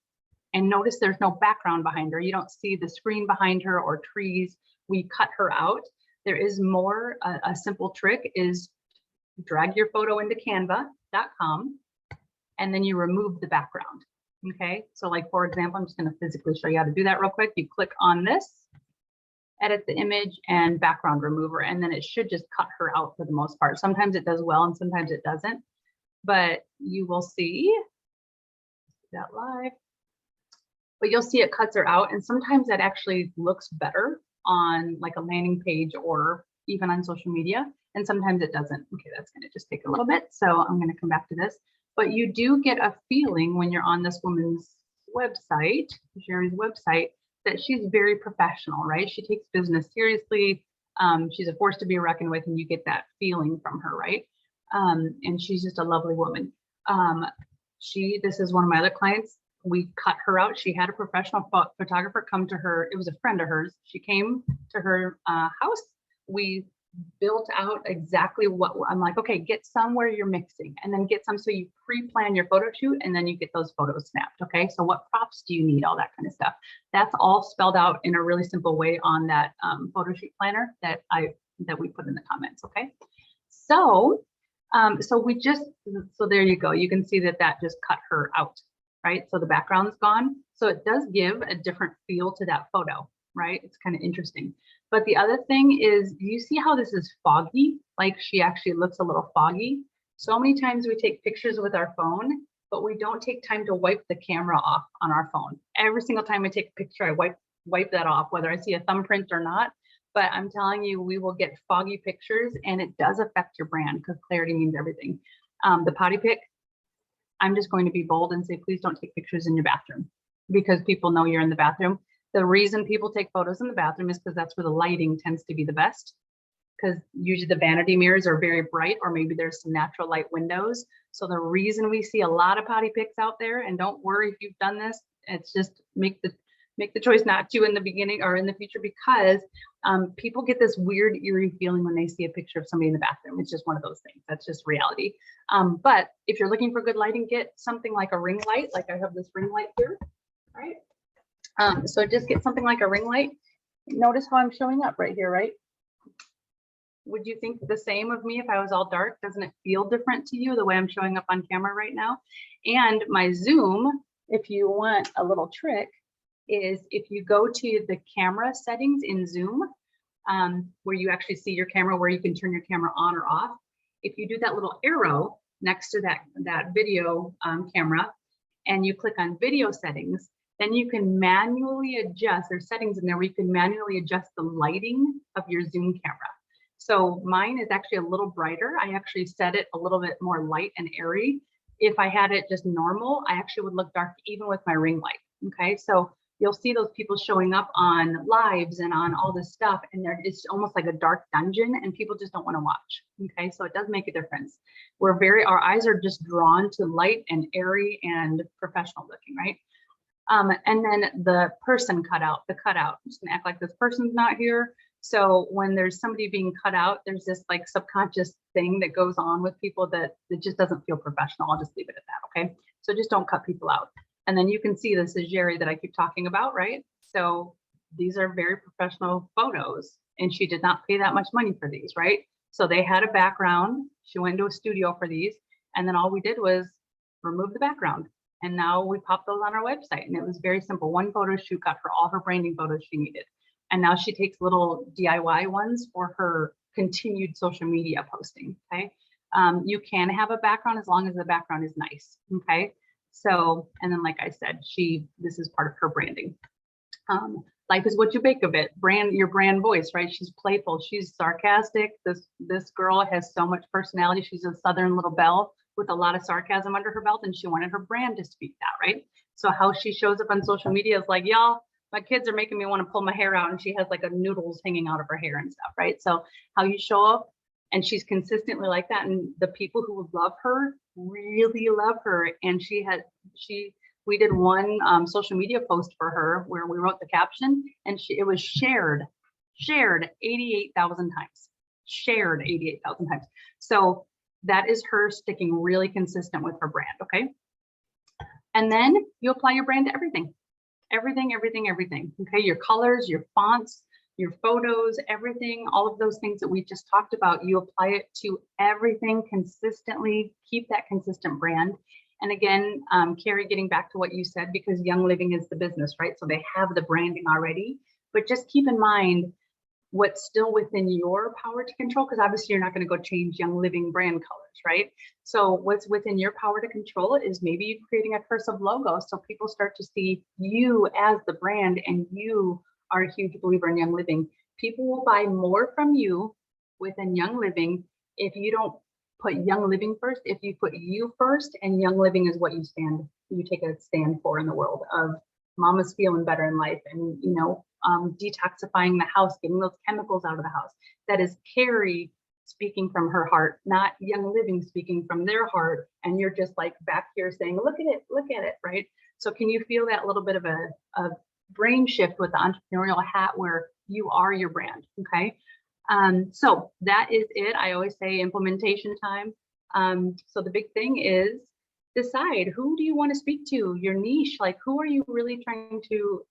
And notice there's no background behind her. You don't see the screen behind her or trees. We cut her out. There is more, a simple trick is drag your photo into canva.com and then you remove the background. Okay, so like, for example, I'm just going to physically show you how to do that real quick. You click on this, edit the image and background remover, and then it should just cut her out for the most part. Sometimes it does well and sometimes it doesn't, but you will see that live, but you'll see it cuts her out. And sometimes that actually looks better on like a landing page or even on social media. And sometimes it doesn't. Okay, that's going to just take a little bit. So I'm going to come back to this, but you do get a feeling when you're on this woman's website, Sherry's website, that she's very professional, right? She takes business seriously. She's a force to be reckoned with, and you get that feeling from her, right? And she's just a lovely woman. This is one of my other clients. We cut her out. She had a professional photographer come to her. It was a friend of hers. She came to her house. We built out exactly what I'm like, okay, get some where you're mixing and then get some. So you pre-plan your photo shoot and then you get those photos snapped. Okay. So what props do you need? All that kind of stuff. That's all spelled out in a really simple way on that photo shoot planner that we put in the comments. Okay. So, so there you go. You can see that just cut her out, right? So the background's gone. So it does give a different feel to that photo, right? It's kind of interesting. But the other thing is, you see how this is foggy? Like she actually looks a little foggy. So many times we take pictures with our phone, but we don't take time to wipe the camera off on our phone. Every single time I take a picture, I wipe that off, whether I see a thumbprint or not. But I'm telling you, we will get foggy pictures and it does affect your brand because clarity means everything. The potty pic, I'm just going to be bold and say, please don't take pictures in your bathroom because people know you're in the bathroom. The reason people take photos in the bathroom is because that's where the lighting tends to be the best, because usually the vanity mirrors are very bright, or maybe there's some natural light windows. So the reason we see a lot of potty pics out there, and don't worry if you've done this, it's just make the choice not to in the beginning or in the future, because people get this weird eerie feeling when they see a picture of somebody in the bathroom. It's just one of those things. That's just reality. But if you're looking for good lighting, get something like a ring light. Like I have this ring light here, right? So just get something like a ring light. Notice how I'm showing up right here, right? Would you think the same of me if I was all dark? Doesn't it feel different to you the way I'm showing up on camera right now? And my zoom, if you want a little trick, is if you go to the camera settings in Zoom, where you actually see your camera, where you can turn your camera on or off. If you do that little arrow next to that video camera, and you click on video settings, then you can manually adjust. There's settings in there where you can manually adjust the lighting of your Zoom camera. So mine is actually a little brighter. I actually set it a little bit more light and airy. If I had it just normal, I actually would look dark even with my ring light. Okay, so you'll see those people showing up on lives and on all this stuff, and it's almost like a dark dungeon, and people just don't want to watch. Okay, so it does make a difference. Our eyes are just drawn to light and airy and professional looking, right? And then the person cutout, I'm just gonna act like this person's not here. So when there's somebody being cut out, there's this like subconscious thing that goes on with people that it just doesn't feel professional. I'll just leave it at that, okay? So just don't cut people out. And then you can see this is Jerry that I keep talking about, right? So these are very professional photos, and she did not pay that much money for these, right? So they had a background. She went to a studio for these, and then all we did was remove the background. And now we popped those on our website, and it was very simple. One photo shoot got her all her branding photos she needed. And now she takes little DIY ones for her continued social media posting, okay? You can have a background as long as the background is nice, okay? So, and then like I said, this is part of her branding. Life is what you make of it. Your brand voice, right? She's playful, she's sarcastic. This girl has so much personality. She's a Southern little belle with a lot of sarcasm under her belt, and she wanted her brand to speak that, right? So how she shows up on social media is like, y'all, my kids are making me want to pull my hair out, and she has like a noodles hanging out of her hair and stuff, right? So how you show up, and she's consistently like that, and the people who love her really love her. And we did one social media post for her where we wrote the caption, and it was shared 88,000 times, shared 88,000 times. So that is her sticking really consistent with her brand, okay? And then you apply your brand to everything, okay? Your colors, your fonts, your photos, everything, all of those things that we just talked about, you apply it to everything consistently, keep that consistent brand. And again, Carrie, getting back to what you said, because Young Living is the business, right? So they have the branding already, but just keep in mind what's still within your power to control, because obviously you're not going to go change Young Living brand colors, right? So what's within your power to control is maybe creating a cursive logo so people start to see you as the brand, and you are a huge believer in Young Living. People will buy more from you within Young Living if you don't put Young Living first, if you put you first, and Young Living is what you take a stand for in the world of mama's feeling better in life, and detoxifying the house, getting those chemicals out of the house. That is Carrie speaking from her heart, not Young Living speaking from their heart. And you're just like back here saying, look at it, right? So can you feel that little bit of a brain shift with the entrepreneurial hat where you are your brand, okay? So that is it. I always say implementation time. So the big thing is decide, who do you want to speak to? Your niche, like who are you really trying to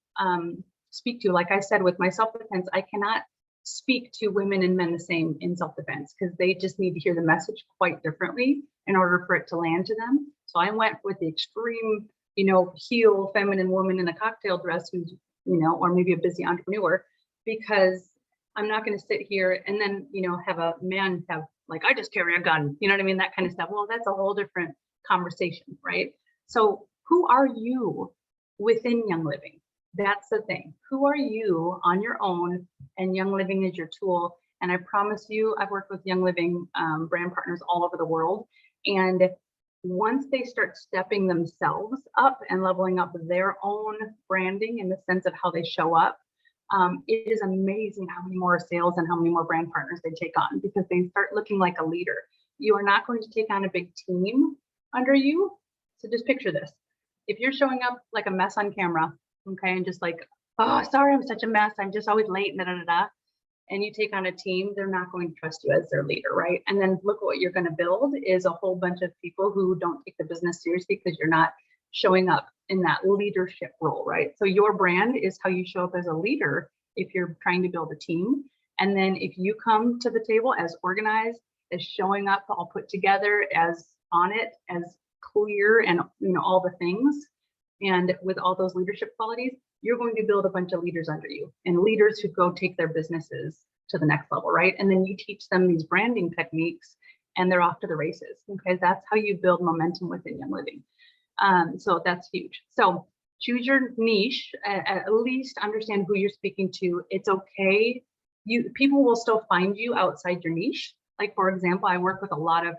speak to? Like I said, with my self-defense, I cannot speak to women and men the same in self-defense, because they just need to hear the message quite differently in order for it to land to them. So I went with the extreme, heel feminine woman in a cocktail dress who's, or maybe a busy entrepreneur, because I'm not going to sit here and then, have a man have like, I just carry a gun, you know what I mean? That kind of stuff. Well, that's a whole different conversation, right? So who are you within Young Living? That's the thing. Who are you on your own? And Young Living is your tool. And I promise you, I've worked with Young Living brand partners all over the world. And once they start stepping themselves up and leveling up their own branding in the sense of how they show up, it is amazing how many more sales and how many more brand partners they take on, because they start looking like a leader. You are not going to take on a big team under you. So just picture this. If you're showing up like a mess on camera, okay, and just like, oh, sorry, I'm such a mess, I'm just always late, and you take on a team, they're not going to trust you as their leader, right? And then look what you're going to build is a whole bunch of people who don't take the business seriously because you're not showing up in that leadership role, right? So your brand is how you show up as a leader if you're trying to build a team. And then if you come to the table as organized, as showing up, all put together, as on it, as clear, and all the things, and with all those leadership qualities, you're going to build a bunch of leaders under you, and leaders who go take their businesses to the next level, right? And then you teach them these branding techniques, and they're off to the races. Okay, that's how you build momentum within Young Living. So that's huge. So choose your niche. At least understand who you're speaking to. It's okay. People will still find you outside your niche. Like, for example, I work with a lot of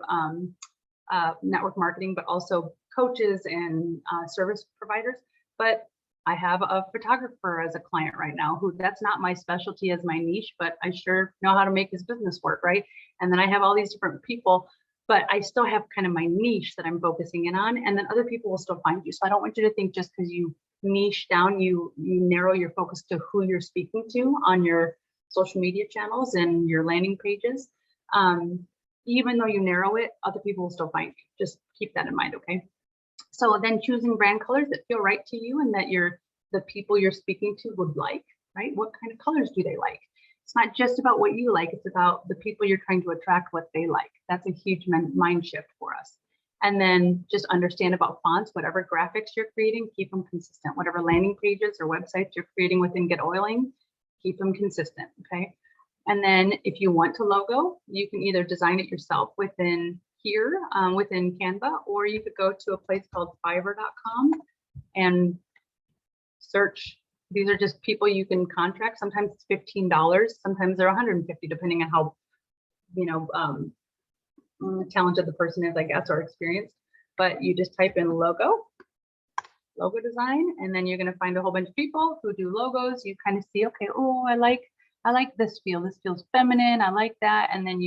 network marketing, but also coaches and service providers. But I have a photographer as a client right now who that's not my specialty as my niche, but I sure know how to make his business work, right? And then I have all these different people, but I still have kind of my niche that I'm focusing in on, and then other people will still find you. So I don't want you to think just because you niche down, you narrow your focus to who you're speaking to on your social media channels and your landing pages. Even though you narrow it, other people will still find you. Just keep that in mind, okay? So then choosing brand colors that feel right to you and that the people you're speaking to would like, right? What kind of colors do they like? It's not just about what you like, it's about the people you're trying to attract, what they like. That's a huge mind shift for us. And then just understand about fonts, whatever graphics you're creating, keep them consistent. Whatever landing pages or websites you're creating within GetOiling, keep them consistent, okay? And then if you want to logo, you can either design it yourself within here, within Canva, or you could go to a place called Fiverr.com and search. These are just people you can contract. Sometimes it's $15, sometimes they're $150, depending on how, talented the person is, I guess, or experienced. But you just type in logo design, and then you're going to find a whole bunch of people who do logos. You kind of see, okay, oh, I like this feel. This feels feminine. I like that. And then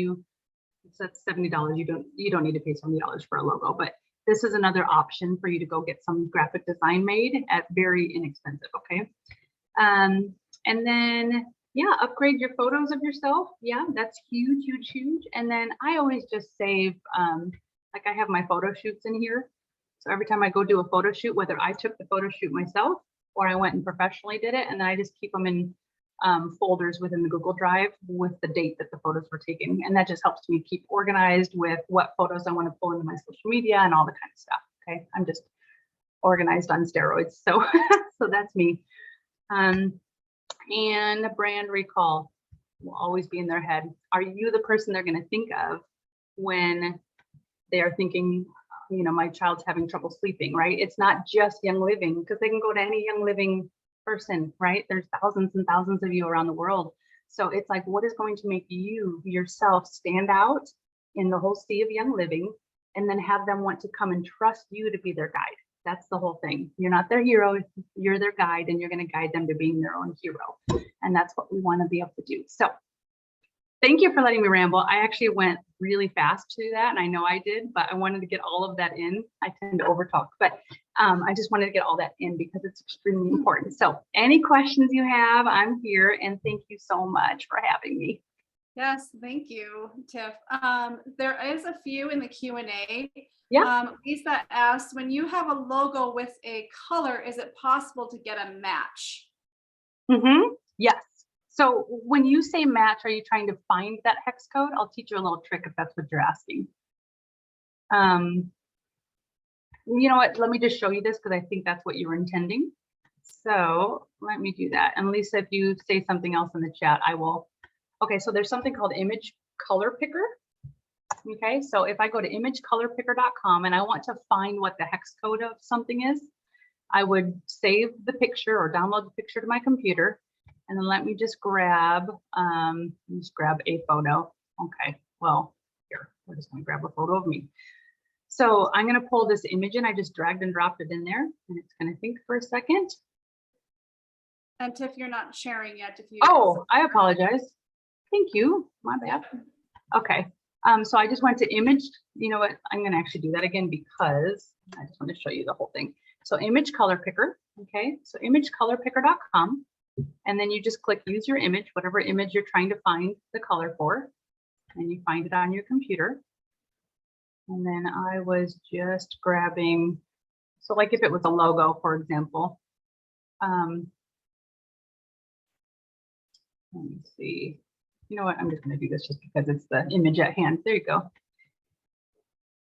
so that's $70. You don't need to pay $70 for a logo, but this is another option for you to go get some graphic design made at very inexpensive. Okay. And then, yeah, upgrade your photos of yourself. Yeah, that's huge, huge, huge. And then I always just save, like I have my photo shoots in here. So every time I go do a photo shoot, whether I took the photo shoot myself or I went and professionally did it, and then I just keep them in folders within the Google Drive with the date that the photos were taken. And that just helps me keep organized with what photos I want to pull into my social media and all the kind of stuff. Okay. I'm just organized on steroids. So, so that's me. And brand recall will always be in their head. Are you the person they're going to think of when they are thinking, my child's having trouble sleeping, right? It's not just Young Living, because they can go to any Young Living person, right? There's thousands and thousands of you around the world. So it's like, what is going to make you yourself stand out in the whole sea of Young Living, and then have them want to come and trust you to be their guide? That's the whole thing. You're not their hero, you're their guide, and you're going to guide them to being their own hero. And that's what we want to be able to do. So thank you for letting me ramble. I actually went really fast to that, and I know I did, but I wanted to get all of that in. I tend to overtalk, but I just wanted to get all that in because it's extremely important. So any questions you have, I'm here, and thank you so much for having me. Yes, thank you, Tiff. There is a few in the Q&A. Yeah. Lisa asked, when you have a logo with a color, is it possible to get a match? Yes. So when you say match, are you trying to find that hex code? I'll teach you a little trick if that's what you're asking. You know what? Let me just show you this because I think that's what you were intending. So let me do that. And Lisa, if you say something else in the chat, I will. Okay, so there's something called Image Color Picker. Okay, so if I go to imagecolorpicker.com and I want to find what the hex code of something is, I would save the picture or download the picture to my computer. And then let me just grab a photo. Okay, well, here, we're just gonna grab a photo of me. So I'm gonna pull this image in. I just dragged and dropped it in there, and it's gonna think for a second. And Tiff, you're not sharing yet. If you I apologize. Thank you, my bad. Okay, so I just went to image. You know what, I'm gonna actually do that again because I just want to show you the whole thing. So Image Color Picker, okay, so imagecolorpicker.com. And then you just click use your image, whatever image you're trying to find the color for, and you find it on your computer. And then I was just grabbing, so like if it was a logo, for example, let me see, you know what, I'm just going to do this just because it's the image at hand. There you go.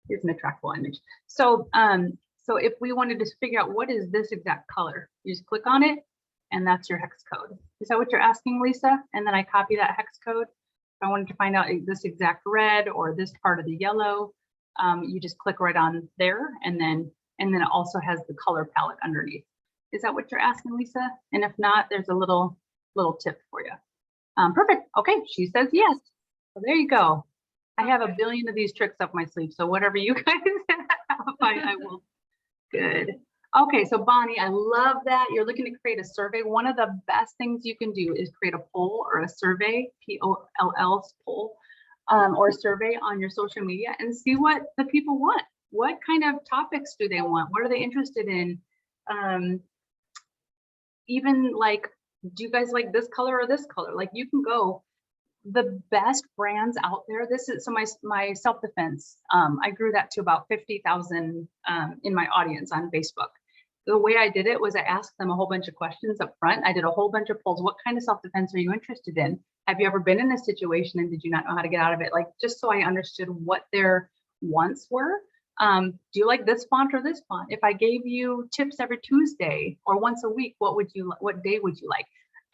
Here's an attractable image. So, so if we wanted to figure out what is this exact color, you just click on it, and that's your hex code. Is that what you're asking, Lisa? And then I copy that hex code. If I wanted to find out this exact red or this part of the yellow, you just click right on there, and then it also has the color palette underneath. Is that what you're asking, Lisa? And if not, there's a little tip for you. Perfect. Okay, she says yes. So there you go. I have a billion of these tricks up my sleeve. So whatever you guys have, I will. Good. Okay, so Bonnie, I love that you're looking to create a survey. One of the best things you can do is create a poll or a survey, POLL poll, or a survey on your social media and see what the people want. What kind of topics do they want? What are they interested in? Even like, do you guys like this color or this color? Like you can go, the best brands out there. This is, so my self-defense, I grew that to about 50,000 in my audience on Facebook. The way I did it was I asked them a whole bunch of questions up front. I did a whole bunch of polls. What kind of self-defense are you interested in? Have you ever been in this situation and did you not know how to get out of it? Like, just so I understood what their wants were. Do you like this font or this font? If I gave you tips every Tuesday or once a week, what day would you like?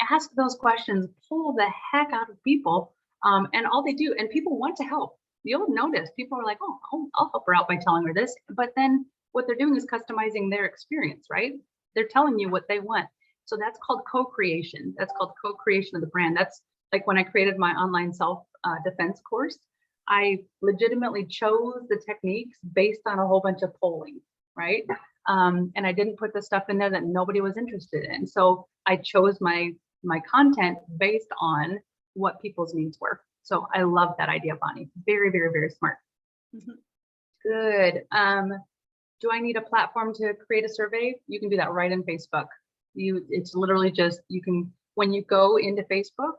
Ask those questions, pull the heck out of people. And all they do, and people want to help. You'll notice people are like, oh, I'll help her out by telling her this. But then what they're doing is customizing their experience, right? They're telling you what they want. So that's called co-creation. That's called co-creation of the brand. That's like when I created my online self-defense course, I legitimately chose the techniques based on a whole bunch of polling, right? And I didn't put the stuff in there that nobody was interested in. So I chose my content based on what people's needs were. So I love that idea, Bonnie. Very, very, very smart. Mm-hmm. Good. Do I need a platform to create a survey? You can do that right in Facebook. It's literally just, you can, when you go into Facebook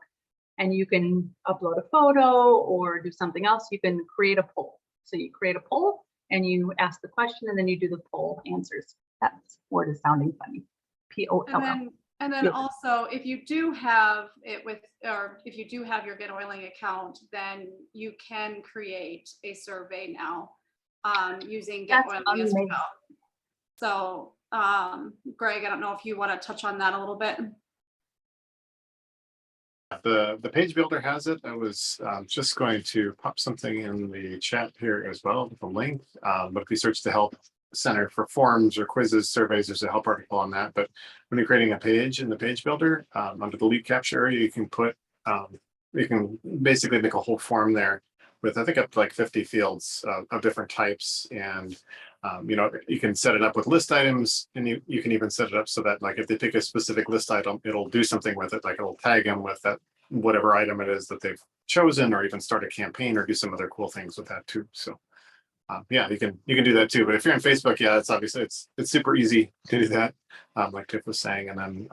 and you can upload a photo or do something else, you can create a poll. So you create a poll and you ask the question and then you do the poll answers. That word is sounding funny. POLL. And then also, if you do have it with, or if you do have your GetOiling account, then you can create a survey now using GetOiling as well. So, Greg, I don't know if you want to touch on that a little bit. The page builder has it. I was just going to pop something in the chat here as well with a link. But if you search the Help Center for forms or quizzes, surveys, there's a help article on that. But when you're creating a page in the page builder, under the lead capture area, you can put, you can basically make a whole form there with, I think, up to like 50 fields of different types. And you know, you can set it up with list items, and you can even set it up so that, like, if they pick a specific list item, it'll do something with it, like it'll tag them with that whatever item it is that they've chosen, or even start a campaign or do some other cool things with that too. So yeah, you can do that too. But if you're on Facebook, yeah, it's obviously it's super easy to do that, like Tiff was saying, and then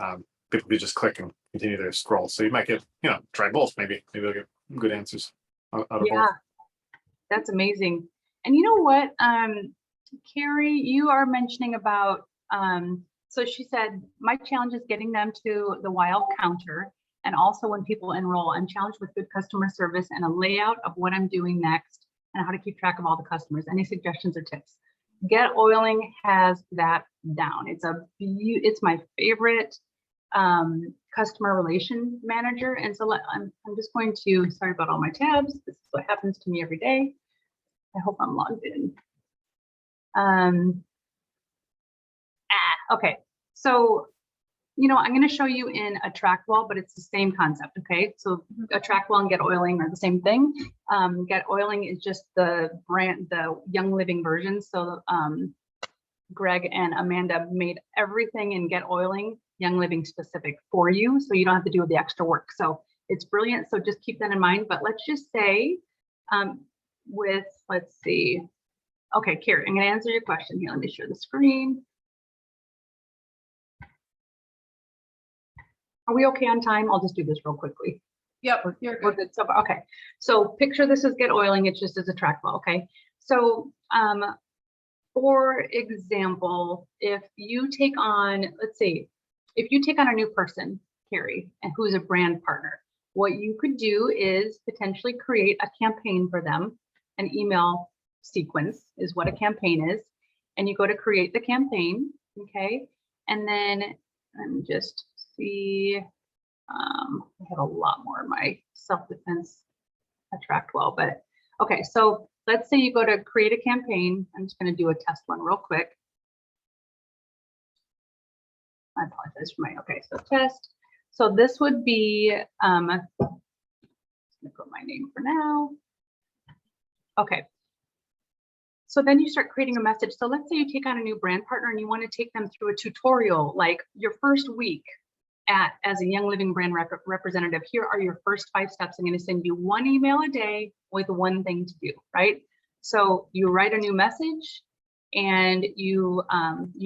people can just click and continue their scroll. So you might get, you know, try both. Maybe they'll get good answers out of both. That's amazing. And you know what, Carrie, you are mentioning about, so she said, my challenge is getting them to the wild counter. And also when people enroll, I'm challenged with good customer service and a layout of what I'm doing next and how to keep track of all the customers. Any suggestions or tips? GetOiling has that down. It's my favorite customer relation manager. And so I'm just going to, sorry about all my tabs. This is what happens to me every day. I hope I'm logged in. Okay, so, you know, I'm going to show you in Attractwell, but it's the same concept. Okay, so Attractwell and GetOiling are the same thing. GetOiling is just the brand, the Young Living version. So Greg and Amanda made everything in GetOiling Young Living specific for you, so you don't have to do the extra work. So it's brilliant. So just keep that in mind. But let's just say let's see. Okay, Carrie, I'm going to answer your question here. Let me share the screen. Are we okay on time? I'll just do this real quickly. Yep, you're good. We're good. So, okay, so picture this as GetOiling. It's just as a Attractwell. Okay, so for example, if you take on, let's see, if you take on a new person, Carrie, and who's a brand partner, what you could do is potentially create a campaign for them. An email sequence is what a campaign is, and you go to create the campaign. Okay, and then let me just see. I have a lot more in my self-defense Attractwell, but okay, so let's say you go to create a campaign. I'm just going to do a test one real quick. I apologize for okay, so test. So this would be, I'm going to put my name for now. Okay. So then you start creating a message. So let's say you take on a new brand partner and you want to take them through a tutorial, like your first week as a Young Living brand representative. Here are your first 5 steps. I'm going to send you 1 email a day with 1 thing to do, right? So you write a new message and you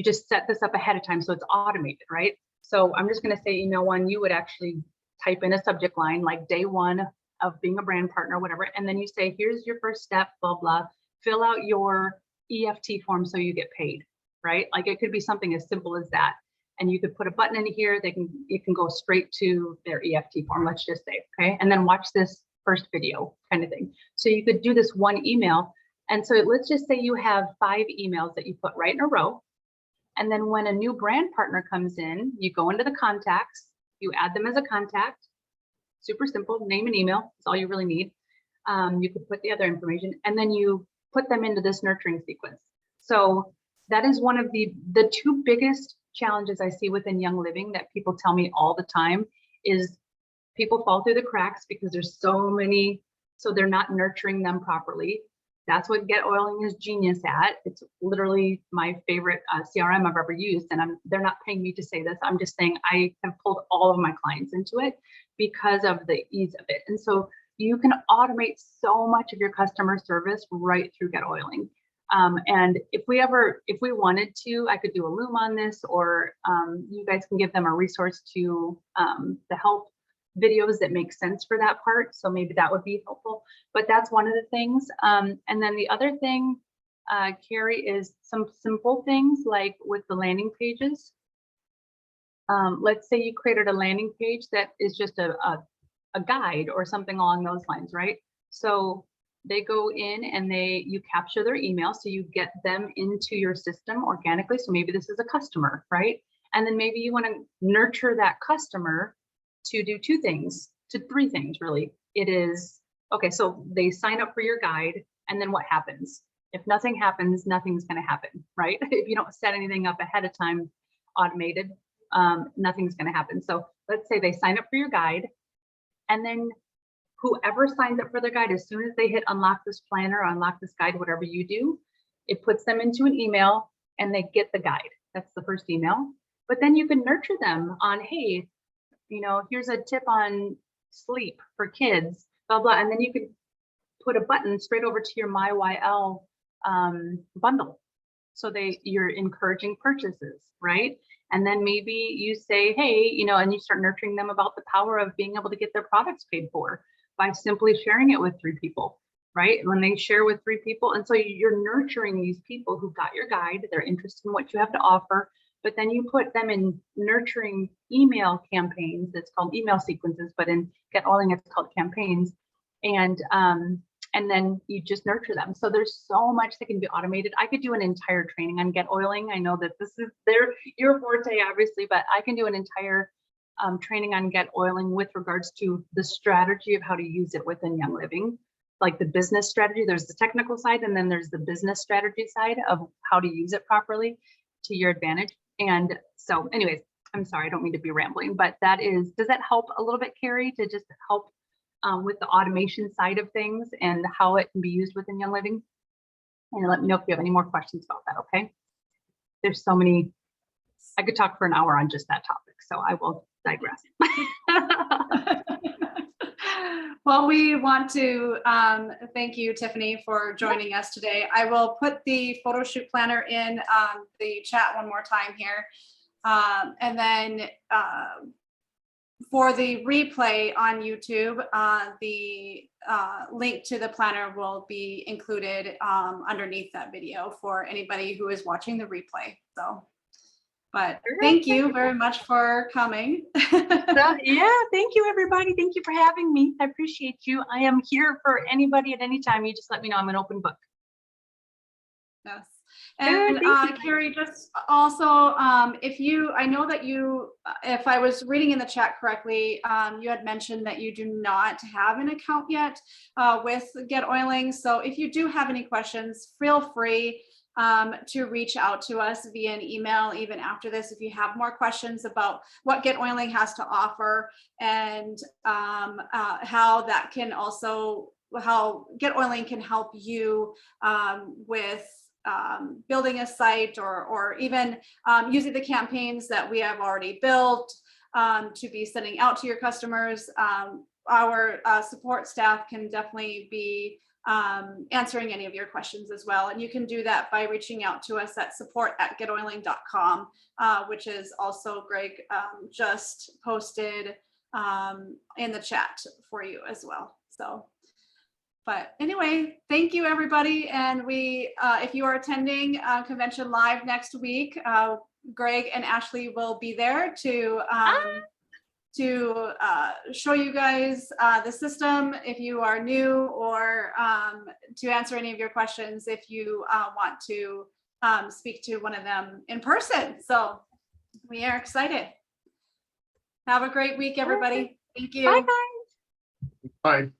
just set this up ahead of time so it's automated, right? So I'm just going to say email 1, you would actually type in a subject line like day 1 of being a brand partner, whatever. And then you say, here's your first step, blah, blah, fill out your EFT form so you get paid, right? Like it could be something as simple as that. And you could put a button in here, it can go straight to their EFT form, let's just say, okay? And then watch this first video kind of thing. So you could do this 1 email. And so let's just say you have 5 emails that you put right in a row. And then when a new brand partner comes in, you go into the contacts, you add them as a contact, super simple, name and email, that's all you really need. You could put the other information, and then you put them into this nurturing sequence. So that is one of the 2 biggest challenges I see within Young Living that people tell me all the time is people fall through the cracks because there's so many, so they're not nurturing them properly. That's what GetOiling is genius at. It's literally my favorite CRM I've ever used, and they're not paying me to say this. I'm just saying I have pulled all of my clients into it because of the ease of it. And so you can automate so much of your customer service right through GetOiling. And if we wanted to, I could do a Loom on this, or you guys can give them a resource to the help videos that make sense for that part. So maybe that would be helpful, but that's one of the things. And then the other thing, Carrie, is some simple things like with the landing pages. Let's say you created a landing page that is just a guide or something along those lines, right? So they go in and you capture their email, so you get them into your system organically. So maybe this is a customer, right? And then maybe you want to nurture that customer to do 2 things, to 3 things really. It is, okay, so they sign up for your guide, and then what happens? If nothing happens, nothing's going to happen, right? If you don't set anything up ahead of time, automated, nothing's going to happen. So let's say they sign up for your guide, and then whoever signs up for the guide, as soon as they hit unlock this planner, or unlock this guide, whatever you do, it puts them into an email and they get the guide. That's the first email. But then you can nurture them on, hey, here's a tip on sleep for kids, blah, blah. And then you could put a button straight over to your MyYL bundle. So you're encouraging purchases, right? And then maybe you say, hey, and you start nurturing them about the power of being able to get their products paid for by simply sharing it with 3 people, right? When they share with 3 people. And so you're nurturing these people who got your guide, they're interested in what you have to offer, but then you put them in nurturing email campaigns. It's called email sequences, but in GetOiling, it's called campaigns. And then you just nurture them. So there's so much that can be automated. I could do an entire training on GetOiling. I know that this is your forte, obviously, but I can do an entire training on GetOiling with regards to the strategy of how to use it within Young Living, like the business strategy. There's the technical side, and then there's the business strategy side of how to use it properly to your advantage. And so anyways, I'm sorry, I don't mean to be rambling, but does that help a little bit, Carrie, to just help with the automation side of things and how it can be used within Young Living? And let me know if you have any more questions about that, okay? There's so many, I could talk for an hour on just that topic, so I will digress. Well, we want to thank you, Tiffany, for joining us today. I will put the photo shoot planner in the chat one more time here. And then for the replay on YouTube, the link to the planner will be included underneath that video for anybody who is watching the replay. So, but thank you very much for coming. Yeah, thank you, everybody. Thank you for having me. I appreciate you. I am here for anybody at any time. You just let me know. I'm an open book. Yes. And Carrie, just also, I know that if I was reading in the chat correctly, you had mentioned that you do not have an account yet with GetOiling. So if you do have any questions, feel free to reach out to us via an email even after this if you have more questions about what GetOiling has to offer and how that can also GetOiling can help you with building a site or even using the campaigns that we have already built to be sending out to your customers. Our support staff can definitely be answering any of your questions as well. And you can do that by reaching out to us at support@getoiling.com, which is also Greg just posted in the chat for you as well. So, but anyway, thank you everybody. And we, if you are attending Convention Live next week, Greg and Ashley will be there to show you guys the system if you are new, or to answer any of your questions if you want to speak to one of them in person. So we are excited. Have a great week, everybody. Thank you. Bye, guys. Bye.